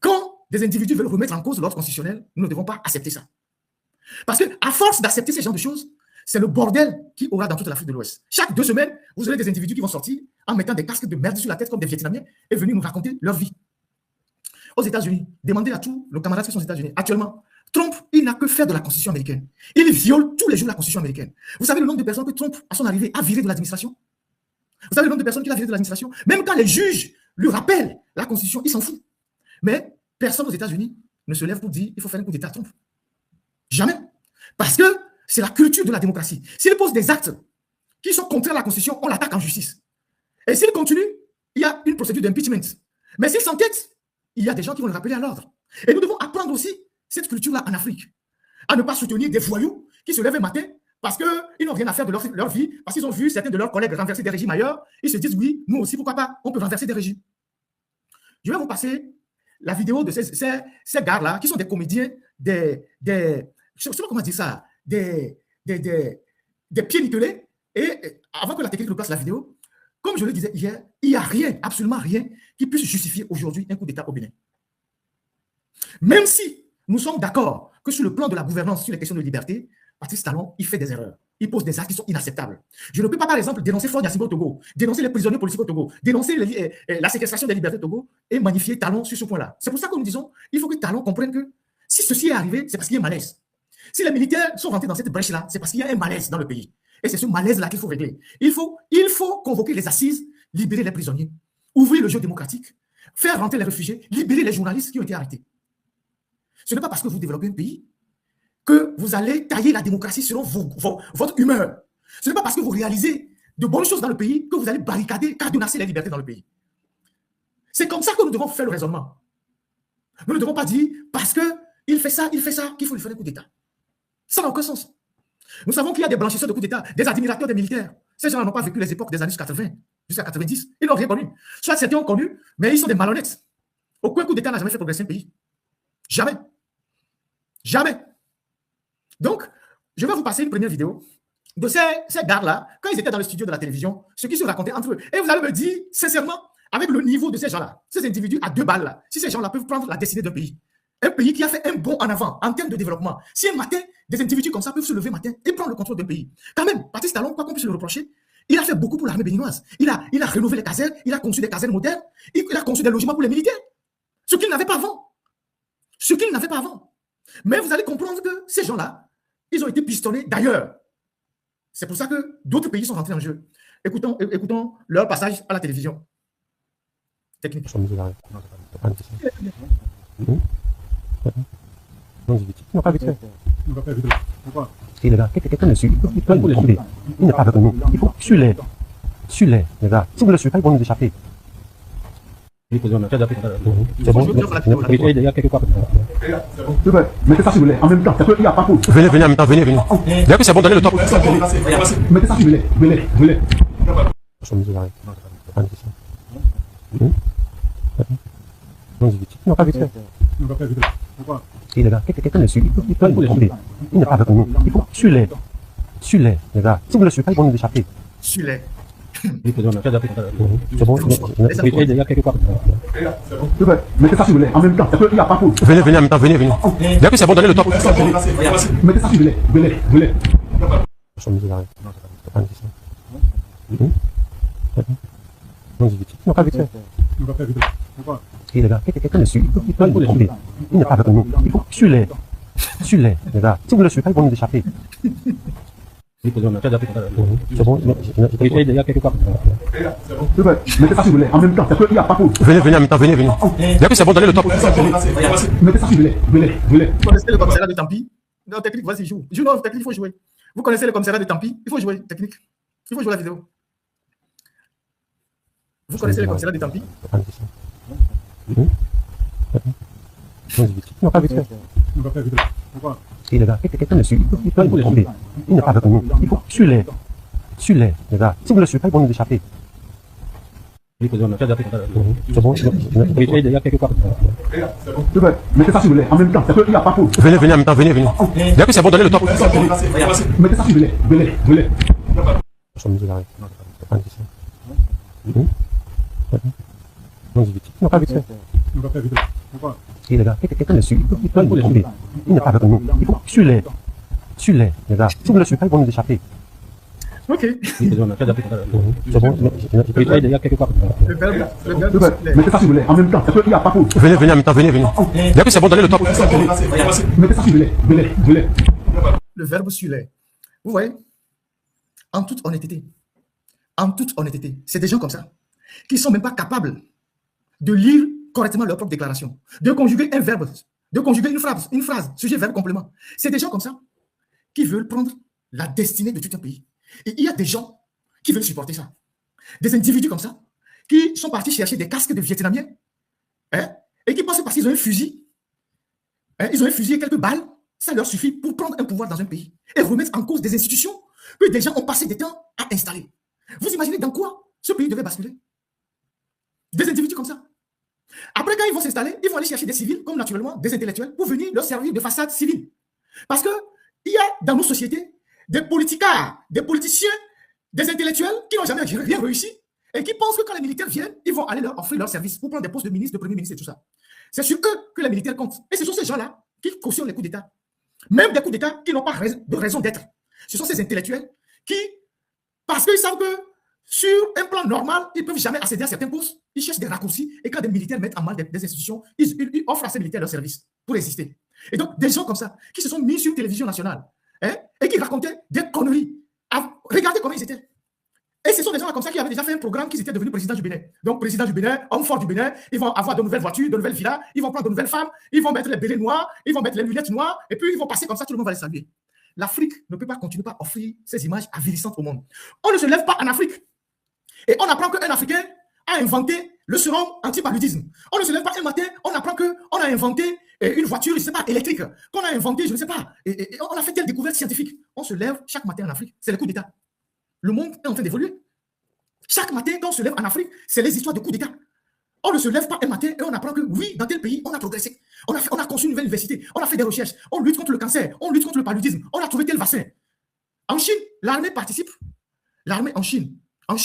quand des individus veulent remettre en cause l'ordre constitutionnel, nous ne devons pas accepter ça. Parce qu'à force d'accepter ce genre de choses, c'est le bordel qu'il y aura dans toute l'Afrique de l'Ouest. Chaque 2 semaines, vous aurez des individus qui vont sortir en mettant des casques de merde sur la tête comme des Vietnamiens et venir nous raconter leur vie. Aux États-Unis, demandez à tous nos camarades qui sont aux États-Unis. Actuellement, Trump, il n'a que faire de la Constitution américaine. Il viole tous les jours la Constitution américaine. Vous savez le nombre de personnes que Trump, à son arrivée, a viré de l'administration? Vous savez le nombre de personnes qu'il a viré de l'administration? Même quand les juges lui rappellent la Constitution, il s'en fout. Mais personne aux États-Unis ne se lève pour dire il faut faire un coup d'État à Trump. Jamais. Parce que c'est la culture de la démocratie. S'il pose des actes qui sont contraires à la Constitution, on l'attaque en justice. Et s'il continue, il y a une procédure d'impeachment. Mais s'il s'entête, il y a des gens qui vont le rappeler à l'ordre. Et nous devons apprendre aussi cette culture-là en Afrique. À ne pas soutenir des voyous qui se lèvent un matin parce qu'ils n'ont rien à faire de leur vie, parce qu'ils ont vu certains de leurs collègues renverser des régimes ailleurs. Ils se disent, oui, nous aussi, pourquoi pas, on peut renverser des régimes. Je vais vous passer la vidéo de ces gars-là qui sont des comédiens, je ne sais pas comment dire ça, des pieds nickelés. Et avant que la technique nous passe la vidéo, comme je le disais hier, il n'y a rien, absolument rien, qui puisse justifier aujourd'hui un coup d'État au Bénin. Même si nous sommes d'accord que sur le plan de la gouvernance, sur les questions de liberté, Patrice Talon, il fait des erreurs. Il pose des actes qui sont inacceptables. Je ne peux pas, par exemple, dénoncer Faure Gnassingbé au Togo, dénoncer les prisonniers politiques au Togo, dénoncer la séquestration des libertés au Togo et magnifier Talon sur ce point-là. C'est pour ça que nous disons, il faut que Talon comprenne que si ceci est arrivé, c'est parce qu'il y a un malaise. Si les militaires sont rentrés dans cette brèche-là, c'est parce qu'il y a un malaise dans le pays. Et c'est ce malaise-là qu'il faut régler. Il faut convoquer les assises, libérer les prisonniers, ouvrir le jeu démocratique, faire rentrer les réfugiés, libérer les journalistes qui ont été arrêtés. Ce n'est pas parce que vous développez un pays que vous allez tailler la démocratie selon votre humeur. Ce n'est pas parce que vous réalisez de bonnes choses dans le pays que vous allez barricader, cadenasser les libertés dans le pays. C'est comme ça que nous devons faire le raisonnement. Nous ne devons pas dire parce qu'il il fait ça, qu'il faut lui faire un coup d'État. Ça n'a aucun sens. Nous savons qu'il y a des blanchisseurs de coups d'État, des admirateurs des militaires. Ces gens n'ont pas vécu les époques des années 80 jusqu'à 90. Ils n'ont rien connu. Soit certains ont connu, mais ils sont des malhonnêtes. Aucun coup d'État n'a jamais fait progresser un pays. Jamais. Jamais. Donc, je vais vous passer une première vidéo de ces gars-là, quand ils étaient dans le studio de la télévision, ce qu'ils se racontaient entre eux. Et vous allez me dire, sincèrement, avec le niveau de ces gens-là, ces individus à 2 balles, là, si ces gens-là peuvent prendre la destinée d'un pays qui a fait un bond en avant en termes de développement, si un matin, des individus comme ça peuvent se lever matin et prendre le contrôle d'un pays. Quand même, Patrice Talon, quoi qu'on puisse le reprocher, il a fait beaucoup pour l'armée béninoise. Il a rénové les casernes, il a conçu des casernes modernes, il a conçu des logements pour les militaires. Ce qu'il n'avait pas avant. Mais vous allez comprendre que ces gens-là, ils ont été pistonnés d'ailleurs. C'est pour ça que d'autres pays sont rentrés en jeu. Écoutons leur passage à la télévision. Technique. Non, pas vite fait. Et les gars, quelqu'un le suit. Il doit le suivre. Il n'est pas avec nous. Il faut suivre-les. Suivez-les, les gars. Si vous le suivez pas, ils vont nous échapper. C'est bon. Il y a quelque part. Mettez ça si vous voulez. En même temps, il n'y a pas pour. Venez en même temps, venez. Dès que c'est bon, donnez le top. Mettez ça si vous voulez. Venez. Non, pas vite fait. Et les gars, quelqu'un le suit. Il doit le suivre. Il n'est pas avec nous. Il faut suivre-les. Suivez-les, les gars. Si vous le suivez pas, ils vont nous échapper. Suivez-les. C'est bon. Il y a quelque part. Mettez ça si vous voulez. En même temps, il n'y a pas pour. Venez en même temps, venez. Dès que c'est bon, donnez le top. Mettez ça si vous voulez. Venez. Non, pas vite fait. Et les gars, quelqu'un le suit. Il doit le suivre. Il n'est pas avec nous. Il faut suivre-les. Suivez-les, les gars. Si vous le suivez pas, ils vont nous échapper. C'est bon. Il y a quelque part. Mettez ça si vous voulez. En même temps, il n'y a pas pour. Venez en même temps, venez. Dès que c'est bon, donnez le top. Mettez ça si vous voulez. Venez. Vous connaissez le commissariat de Tampi? Non, technique, vas-y, joue. Non, technique, il faut jouer. Vous connaissez le commissariat de Tampi? Il faut jouer, technique. Il faut jouer la vidéo. Vous connaissez le commissariat de Tampi? Non, pas vite fait. Et les gars, quelqu'un le suit. Il doit le suivre. Il n'est pas avec nous. Il faut suivre-les. Suivez-les, les gars. Si vous le suivez pas, ils vont nous échapper. C'est bon. Il y a quelque part. Mettez ça si vous voulez. En même temps, il n'y a pas pour. Venez en même temps, venez. Dès que c'est bon, donnez le top. Mettez ça si vous voulez. Venez. Non, pas vite fait. Et les gars, quelqu'un le suit. Il doit le suivre. Il n'est pas avec nous. Il faut suivre-les. Suivez-les, les gars. Si vous le suivez pas, ils vont nous échapper. Ok. C'est bon. Il y a quelque part. Mettez ça si vous voulez. En même temps, il n'y a pas pour. Venez en même temps, venez. Dès que c'est bon, donnez le top. Mettez ça si vous voulez. Venez. Le verbe suivre. Vous voyez, en toute honnêteté, c'est des gens comme ça qui ne sont même pas capables de lire correctement leur propre déclaration, de conjuguer un verbe, de conjuguer une phrase, sujet, verbe, complément. C'est des gens comme ça qui veulent prendre la destinée de tout un pays. Et il y a des gens qui veulent supporter ça. Des individus comme ça qui sont partis chercher des casques de Vietnamiens et qui pensent que parce qu'ils ont un fusil, ils ont un fusil et quelques balles, ça leur suffit pour prendre un pouvoir dans un pays et remettre en cause des institutions que des gens ont passé des temps à installer. Vous imaginez dans quoi ce pays devait basculer? Des individus comme ça. Après, quand ils vont s'installer, ils vont aller chercher des civils, comme naturellement des intellectuels, pour venir leur servir de façade civile. Parce qu'il y a dans nos sociétés des politicards, des politiciens, des intellectuels qui n'ont jamais rien réussi et qui pensent que quand les militaires viennent, ils vont aller leur offrir leur service pour prendre des postes de ministre, de premier ministre et tout ça. C'est sur eux que les militaires comptent. Et ce sont ces gens-là qui cautionnent les coups d'État. Même des coups d'État qui n'ont pas de raison d'être. Ce sont ces intellectuels qui, parce qu'ils savent que sur un plan normal, ils ne peuvent jamais accéder à certains postes. Ils cherchent des raccourcis et quand des militaires mettent en mal des institutions, ils offrent à ces militaires leur service pour exister. Et donc, des gens comme ça, qui se sont mis sur télévision nationale et qui racontaient des conneries. Regardez comment ils étaient. Et ce sont des gens comme ça qui avaient déjà fait un programme qu'ils étaient devenus président du Bénin. Donc, président du Bénin, homme fort du Bénin, ils vont avoir de nouvelles voitures, de nouvelles villas, ils vont prendre de nouvelles femmes, ils vont mettre les bérets noirs, ils vont mettre les lunettes noires, et puis ils vont passer comme ça, tout le monde va les saluer. L'Afrique ne peut pas continuer à offrir ces images avilissantes au monde. On ne se lève pas en Afrique. Et on apprend qu'un Africain a inventé le surnom antipaludisme. On ne se lève pas un matin, on apprend qu'on a inventé une voiture, je ne sais pas, électrique, qu'on a inventée, je ne sais pas, et on a fait telle découverte scientifique. On se lève chaque matin en Afrique, c'est le coup d'État. Le monde est en train d'évoluer. Chaque matin, quand on se lève en Afrique, c'est les histoires de coup d'État. On ne se lève pas un matin et on apprend que oui, dans tel pays, on a progressé. On a conçu une nouvelle université, on a fait des recherches, on lutte contre le cancer, on lutte contre le paludisme, on a trouvé tel vaccin. En Chine, l'armée participe. L'armée en Chine, hein,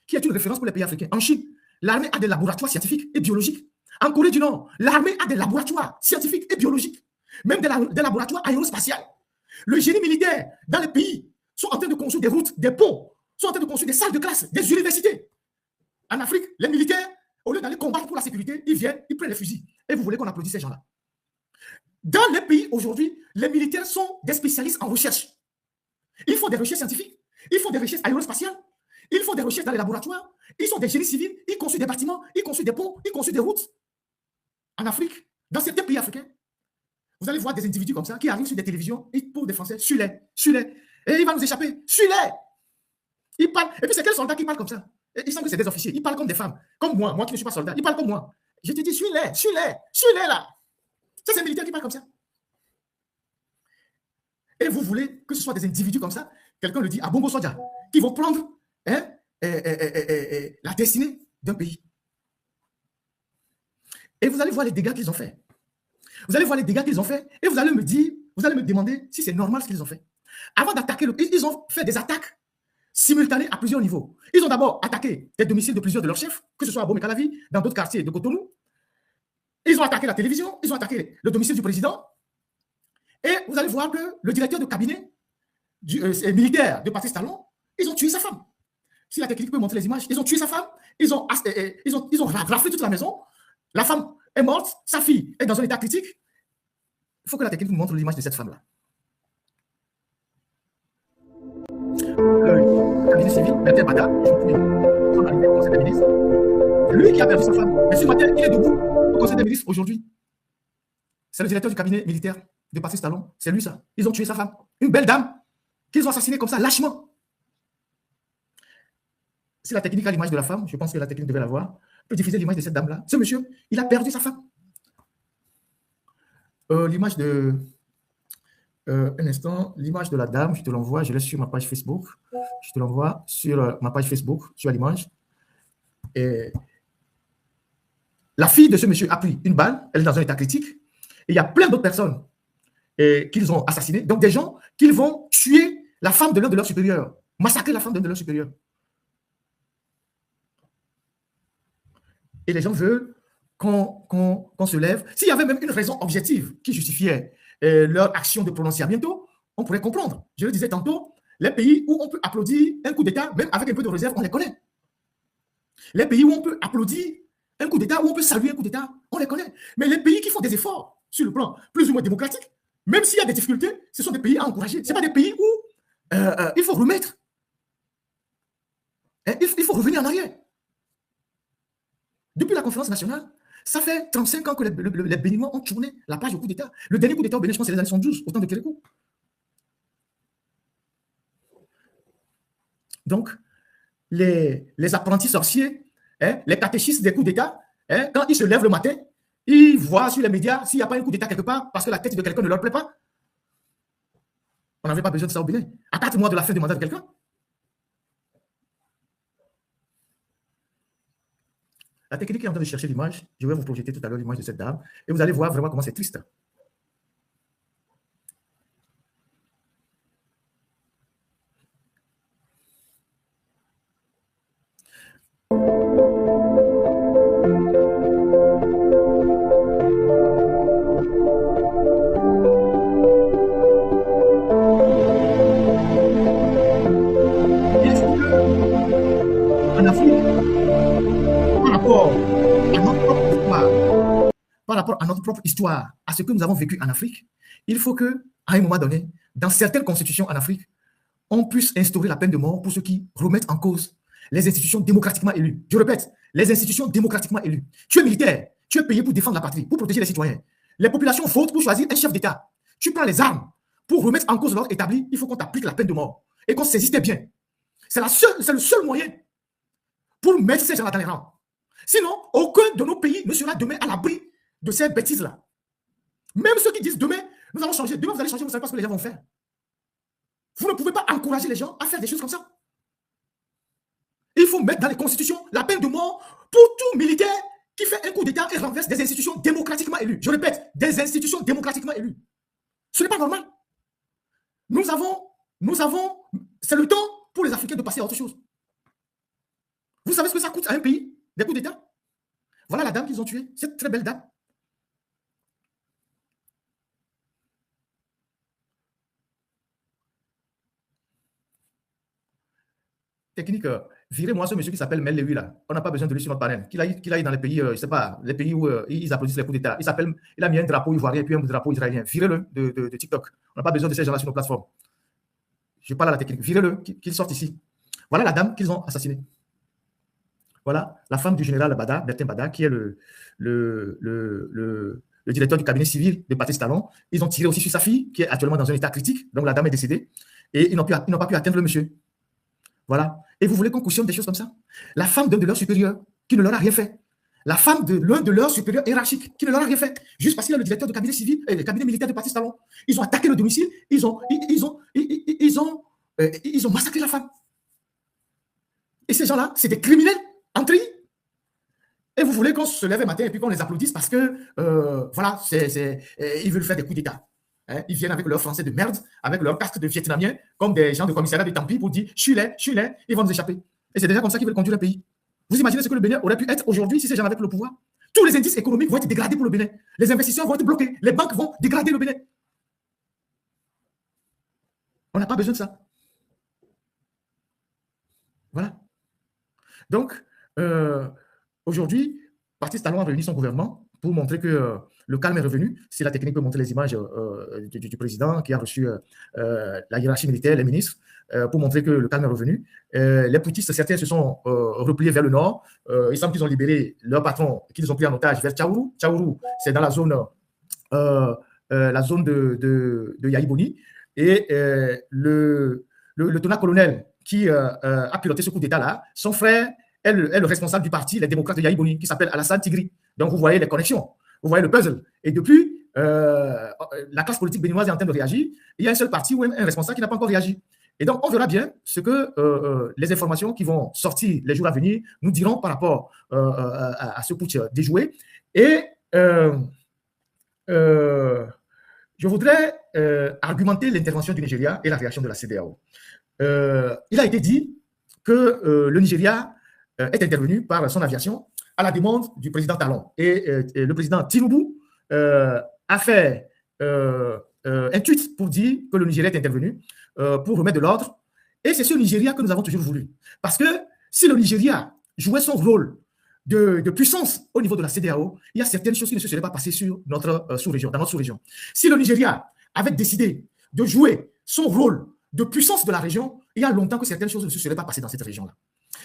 qui est une référence pour les pays africains. En Chine, l'armée a des laboratoires scientifiques et biologiques. En Corée du Nord, l'armée a des laboratoires scientifiques et biologiques, même des laboratoires aérospatiaux. Le génie militaire dans les pays sont en train de construire des routes, des ponts, sont en train de construire des salles de classe, des universités. En Afrique, les militaires, au lieu d'aller combattre pour la sécurité, ils viennent, ils prennent les fusils. Et vous voulez qu'on applaudisse ces gens-là? Dans les pays aujourd'hui, les militaires sont des spécialistes en recherche. Ils font des recherches scientifiques, ils font des recherches aérospatiales, ils font des recherches dans les laboratoires, ils sont des génies civils, ils construisent des bâtiments, ils construisent des ponts, ils construisent des routes. En Afrique, dans certains pays africains, vous allez voir des individus comme ça qui arrivent sur des télévisions et pour des Français, suis-les. Et il va nous échapper, suis-les. Ils parlent. Et puis c'est quel soldat qui parle comme ça? Et il semble que c'est des officiers, ils parlent comme des femmes, comme moi qui ne suis pas soldat, ils parlent comme moi. Je te dis, suis-les là. C'est ces militaires qui parlent comme ça. Et vous voulez que ce soit des individus comme ça, quelqu'un le dit à Bongo Soja, qui vont prendre la destinée d'un pays. Et vous allez voir les dégâts qu'ils ont fait. Vous allez voir les dégâts qu'ils ont fait et vous allez me dire, vous allez me demander si c'est normal ce qu'ils ont fait. Avant d'attaquer le pays, ils ont fait des attaques simultanées à plusieurs niveaux. Ils ont d'abord attaqué les domiciles de plusieurs de leurs chefs, que ce soit à Bomekalavi, dans d'autres quartiers de Cotonou. Ils ont attaqué la télévision, ils ont attaqué le domicile du président. Et vous allez voir que le directeur de cabinet militaire de Patrice Talon, ils ont tué sa femme. Si la technique peut montrer les images, ils ont tué sa femme, ils ont raflé toute la maison. La femme est morte, sa fille est dans un état critique. Il faut que la technique nous montre l'image de cette femme-là. Le cabinet civil, Bertrand Bada, son arrivée au Conseil des ministres, lui qui a perdu sa femme. Mais ce matin, il est debout au Conseil des ministres aujourd'hui. C'est le directeur du cabinet militaire de Patrice Talon. C'est lui, ça. Ils ont tué sa femme. Une belle dame qu'ils ont assassinée comme ça, lâchement. Si la technique a l'image de la femme, je pense que la technique devait l'avoir, peut diffuser l'image de cette dame-là. Ce monsieur, il a perdu sa femme. L'image de... un instant, l'image de la dame, je te l'envoie, je laisse sur ma page Facebook. Je te l'envoie sur ma page Facebook, tu as l'image. Et la fille de ce monsieur a pris une balle, elle est dans un état critique. Et il y a plein d'autres personnes qu'ils ont assassinées. Donc des gens qui vont tuer la femme de l'un de leurs supérieurs, massacrer la femme de l'un de leurs supérieurs. Et les gens veulent qu'on se lève. S'il y avait même une raison objective qui justifiait leur action de prononciamiento, on pourrait comprendre. Je le disais tantôt, les pays où on peut applaudir un coup d'État, même avec un peu de réserve, on les connaît. Les pays où on peut applaudir un coup d'État, où on peut saluer un coup d'État, on les connaît. Mais les pays qui font des efforts sur le plan plus ou moins démocratique, même s'il y a des difficultés, ce sont des pays à encourager. Ce ne sont pas des pays où il faut remettre. Il faut revenir en arrière. Depuis la conférence nationale, ça fait 35 ans que les Béninois ont tourné la page au coup d'État. Le dernier coup d'État au Bénin, je pense, c'est les années 72, au temps de Kérékou. Donc, les apprentis sorciers, les catéchistes des coups d'État, quand ils se lèvent le matin, ils voient sur les médias s'il n'y a pas un coup d'État quelque part parce que la tête de quelqu'un ne leur plaît pas. On n'avait pas besoin de ça au Bénin. À 4 mois de la fin du mandat de quelqu'un. La technique est en train de chercher l'image. Je vais vous projeter tout à l'heure l'image de cette dame. Et vous allez voir vraiment comment c'est triste. En Afrique, par rapport à notre propre histoire, à ce que nous avons vécu en Afrique, il faut qu'à un moment donné, dans certaines constitutions en Afrique, on puisse instaurer la peine de mort pour ceux qui remettent en cause les institutions démocratiquement élues. Je répète, les institutions démocratiquement élues. Tu es militaire, tu es payé pour défendre la patrie, pour protéger les citoyens. Les populations votent pour choisir un chef d'État. Tu prends les armes pour remettre en cause l'ordre établi, il faut qu'on t'applique la peine de mort et qu'on saisisse tes biens. C'est le seul moyen pour mettre ces gens-là dans les rangs. Sinon, aucun de nos pays ne sera demain à l'abri de ces bêtises-là. Même ceux qui disent demain, nous allons changer. Demain, vous allez changer, vous ne savez pas ce que les gens vont faire. Vous ne pouvez pas encourager les gens à faire des choses comme ça. Il faut mettre dans les constitutions la peine de mort pour tout militaire qui fait un coup d'État et renverse des institutions démocratiquement élues. Je répète, des institutions démocratiquement élues. Ce n'est pas normal. Nous avons, c'est le temps pour les Africains de passer à autre chose. Vous savez ce que ça coûte à un pays, des coups d'État? Voilà la dame qu'ils ont tuée, cette très belle dame. Technique, virez-moi ce monsieur qui s'appelle Mel Lewy là. On n'a pas besoin de lui sur notre panel. Qu'il aille dans les pays, je ne sais pas, les pays où ils applaudissent les coups d'État. Il a mis un drapeau ivoirien et puis un drapeau israélien. Virez-le de TikTok. On n'a pas besoin de ces gens-là sur nos plateformes. Je parle à la technique. Virez-le, qu'il sorte ici. Voilà la dame qu'ils ont assassinée. Voilà la femme du général Bada, Bertin Bada, qui est le directeur du cabinet civil de Patrice Talon. Ils ont tiré aussi sur sa fille, qui est actuellement dans un état critique. Donc la dame est décédée. Et ils n'ont pas pu atteindre le monsieur. Voilà. Et vous voulez qu'on cautionne des choses comme ça? La femme d'un de leurs supérieurs qui ne leur a rien fait. La femme de l'un de leurs supérieurs hiérarchiques qui ne leur a rien fait. Juste parce qu'il est le directeur du cabinet civil et le cabinet militaire de Patrice Talon. Ils ont attaqué le domicile. Ils ont massacré la femme. Et ces gens-là, c'est des criminels entrés. Et vous voulez qu'on se lève un matin et puis qu'on les applaudisse parce que, voilà, ils veulent faire des coups d'État. Hein, ils viennent avec leur français de merde, avec leur casque de vietnamien, comme des gens de commissariat de Tampi pour dire « je suis là », ils vont nous échapper. Et c'est déjà comme ça qu'ils veulent conduire le pays. Vous imaginez ce que le Bénin aurait pu être aujourd'hui si ces gens avaient le pouvoir? Tous les indices économiques vont être dégradés pour le Bénin. Les investisseurs vont être bloqués. Les banques vont dégrader le Bénin. On n'a pas besoin de ça. Voilà. Donc, aujourd'hui, Patrice Talon a réuni son gouvernement pour montrer que le calme est revenu. Si la technique peut montrer les images du président qui a reçu la hiérarchie militaire, les ministres, pour montrer que le calme est revenu. Les poutistes, certains se sont repliés vers le nord. Il semble qu'ils ont libéré leur patron, qu'ils ont pris en otage vers Tchaourou. Tchaourou, c'est dans la zone de Yaïboni. Et le lieutenant-colonel qui a piloté ce coup d'État-là, son frère est le responsable du parti, les démocrates de Yaïboni, qui s'appelle Alassane Tigri. Donc, vous voyez les connexions, vous voyez le puzzle. Et depuis, la classe politique béninoise est en train de réagir. Il y a un seul parti ou un responsable qui n'a pas encore réagi. Et donc, on verra bien ce que les informations qui vont sortir les jours à venir nous diront par rapport à ce putsch déjoué. Et je voudrais argumenter l'intervention du Nigeria et la réaction de la CEDEAO. Il a été dit que le Nigeria est intervenu par son aviation à la demande du président Talon. Et le président Tinubu a fait un tweet pour dire que le Nigeria est intervenu pour remettre de l'ordre. Et c'est ce Nigeria que nous avons toujours voulu. Parce que si le Nigeria jouait son rôle de puissance au niveau de la CEDEAO, il y a certaines choses qui ne se seraient pas passées sur notre sous-région, dans notre sous-région. Si le Nigeria avait décidé de jouer son rôle de puissance de la région, il y a longtemps que certaines choses ne se seraient pas passées dans cette région-là.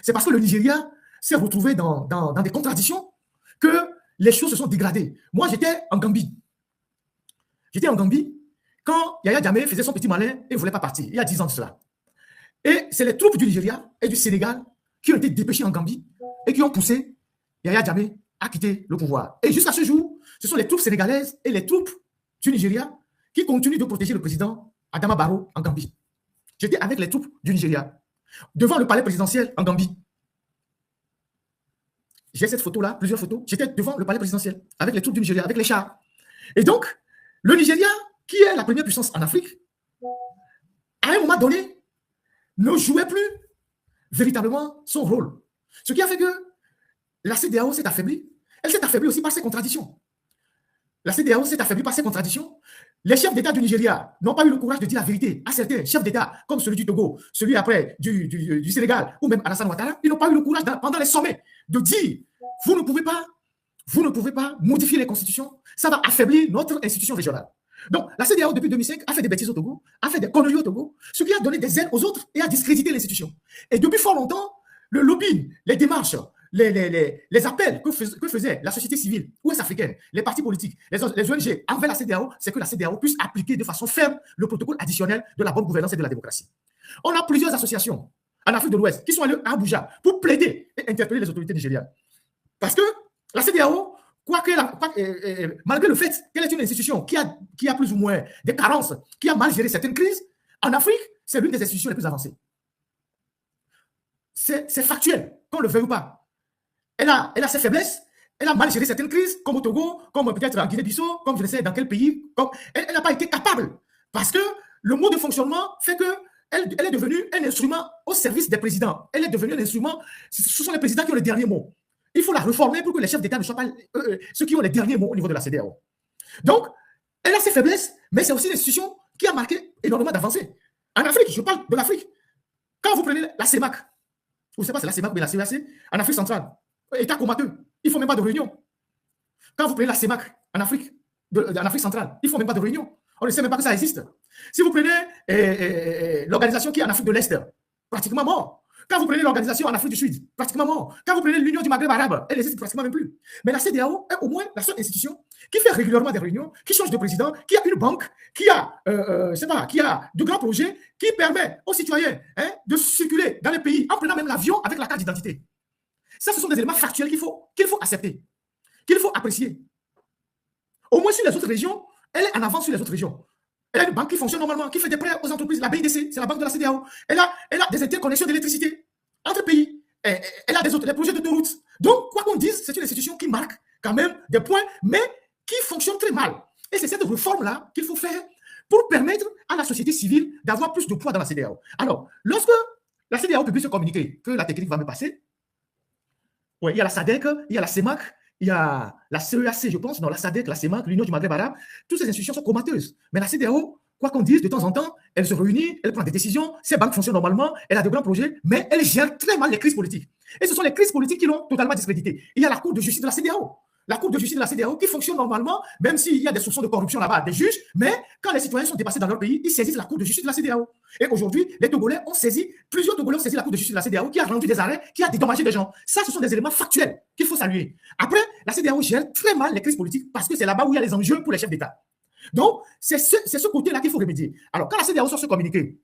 C'est parce que le Nigeria s'est retrouvé dans des contradictions que les choses se sont dégradées. Moi, j'étais en Gambie. J'étais en Gambie quand Yaya Jammeh faisait son petit malin et ne voulait pas partir, il y a 10 ans de cela. Et c'est les troupes du Nigeria et du Sénégal qui ont été dépêchées en Gambie et qui ont poussé Yaya Jammeh à quitter le pouvoir. Et jusqu'à ce jour, ce sont les troupes sénégalaises et les troupes du Nigeria qui continuent de protéger le président Adama Barrow en Gambie. J'étais avec les troupes du Nigeria, devant le palais présidentiel en Gambie. J'ai cette photo-là, plusieurs photos. J'étais devant le palais présidentiel, avec les troupes du Nigeria, avec les chars. Et donc, le Nigeria, qui est la première puissance en Afrique, à un moment donné, ne jouait plus véritablement son rôle. Ce qui a fait que la CEDEAO s'est affaiblie. Elle s'est affaiblie aussi par ses contradictions. La CEDEAO s'est affaiblie par ses contradictions. Les chefs d'État du Nigeria n'ont pas eu le courage de dire la vérité à certains chefs d'État, comme celui du Togo, celui après du Sénégal, ou même Alassane Ouattara. Ils n'ont pas eu le courage pendant les sommets de dire vous ne pouvez pas modifier les constitutions, ça va affaiblir notre institution régionale. Donc, la CEDEAO, depuis 2005, a fait des bêtises au Togo, a fait des conneries au Togo, ce qui a donné des ailes aux autres et a discrédité l'institution. Et depuis fort longtemps, le lobbying, les démarches, les appels que faisait la société civile ouest-africaine, les partis politiques, les ONG envers la CEDEAO, c'est que la CEDEAO puisse appliquer de façon ferme le protocole additionnel de la bonne gouvernance et de la démocratie. On a plusieurs associations en Afrique de l'Ouest qui sont allées à Abuja pour plaider et interpeller les autorités nigérianes. Parce que la CEDEAO malgré le fait qu'elle est une institution qui a plus ou moins des carences, qui a mal géré certaines crises, en Afrique, c'est l'une des institutions les plus avancées. C'est factuel, qu'on le veuille ou pas. Elle a ses faiblesses, elle a mal géré certaines crises, comme au Togo, comme peut-être en Guinée-Bissau, comme je ne sais dans quel pays. Elle n'a pas été capable, parce que le mode de fonctionnement fait qu'elle est devenue un instrument au service des présidents. Elle est devenue un instrument, ce sont les présidents qui ont le dernier mot. Il faut la réformer pour que les chefs d'État ne soient pas ceux qui ont les derniers mots au niveau de la CEDEAO. Donc, elle a ses faiblesses, mais c'est aussi une institution qui a marqué énormément d'avancées. En Afrique, je parle de l'Afrique. Quand vous prenez la CEMAC, je ne sais pas si c'est la CEMAC ou la CEAC, en Afrique centrale, État comateux, il ne faut même pas de réunion. Quand vous prenez la CEMAC en Afrique centrale, il ne faut même pas de réunion. On ne sait même pas que ça existe. Si vous prenez l'organisation qui est en Afrique de l'Est, pratiquement mort. Quand vous prenez l'organisation en Afrique du Sud, pratiquement mort. Quand vous prenez l'Union du Maghreb arabe, elle n'existe pratiquement même plus. Mais la CEDEAO est au moins la seule institution qui fait régulièrement des réunions, qui change de président, qui a une banque, qui a de grands projets, qui permet aux citoyens de circuler dans les pays en prenant même l'avion avec la carte d'identité. Ça, ce sont des éléments factuels qu'il faut accepter, qu'il faut apprécier. Au moins sur les autres régions, elle est en avance sur les autres régions. Elle a une banque qui fonctionne normalement, qui fait des prêts aux entreprises. La BIDC, c'est la banque de la CEDEAO. Elle a des interconnexions d'électricité entre pays. Elle a des projets d'autoroutes. Donc, quoi qu'on dise, c'est une institution qui marque quand même des points, mais qui fonctionne très mal. Et c'est cette réforme-là qu'il faut faire pour permettre à la société civile d'avoir plus de poids dans la CEDEAO. Alors, lorsque la CEDEAO publie ce communiqué, que la technique va me passer, il y a la SADC, il y a la CEMAC, il y a la CEAC, je pense, non, la SADC, la CEMAC, l'Union du Maghreb arabe, toutes ces institutions sont comateuses. Mais la CEDEAO, quoi qu'on dise, de temps en temps, elle se réunit, elle prend des décisions, ses banques fonctionnent normalement, elle a de grands projets, mais elle gère très mal les crises politiques. Et ce sont les crises politiques qui l'ont totalement discrédité. Il y a la Cour de justice de la CEDEAO. La Cour de justice de la CEDEAO qui fonctionne normalement, même s'il y a des soupçons de corruption là-bas, des juges, mais quand les citoyens sont dépassés dans leur pays, ils saisissent la Cour de justice de la CEDEAO. Et aujourd'hui, les Togolais ont saisi, plusieurs Togolais ont saisi la Cour de justice de la CEDEAO qui a rendu des arrêts, qui a dédommagé des gens. Ça, ce sont des éléments factuels qu'il faut saluer. Après, la CEDEAO gère très mal les crises politiques parce que c'est là-bas où il y a les enjeux pour les chefs d'État. Donc, c'est ce côté-là qu'il faut remédier. Alors, quand la CEDEAO sort ce communiqué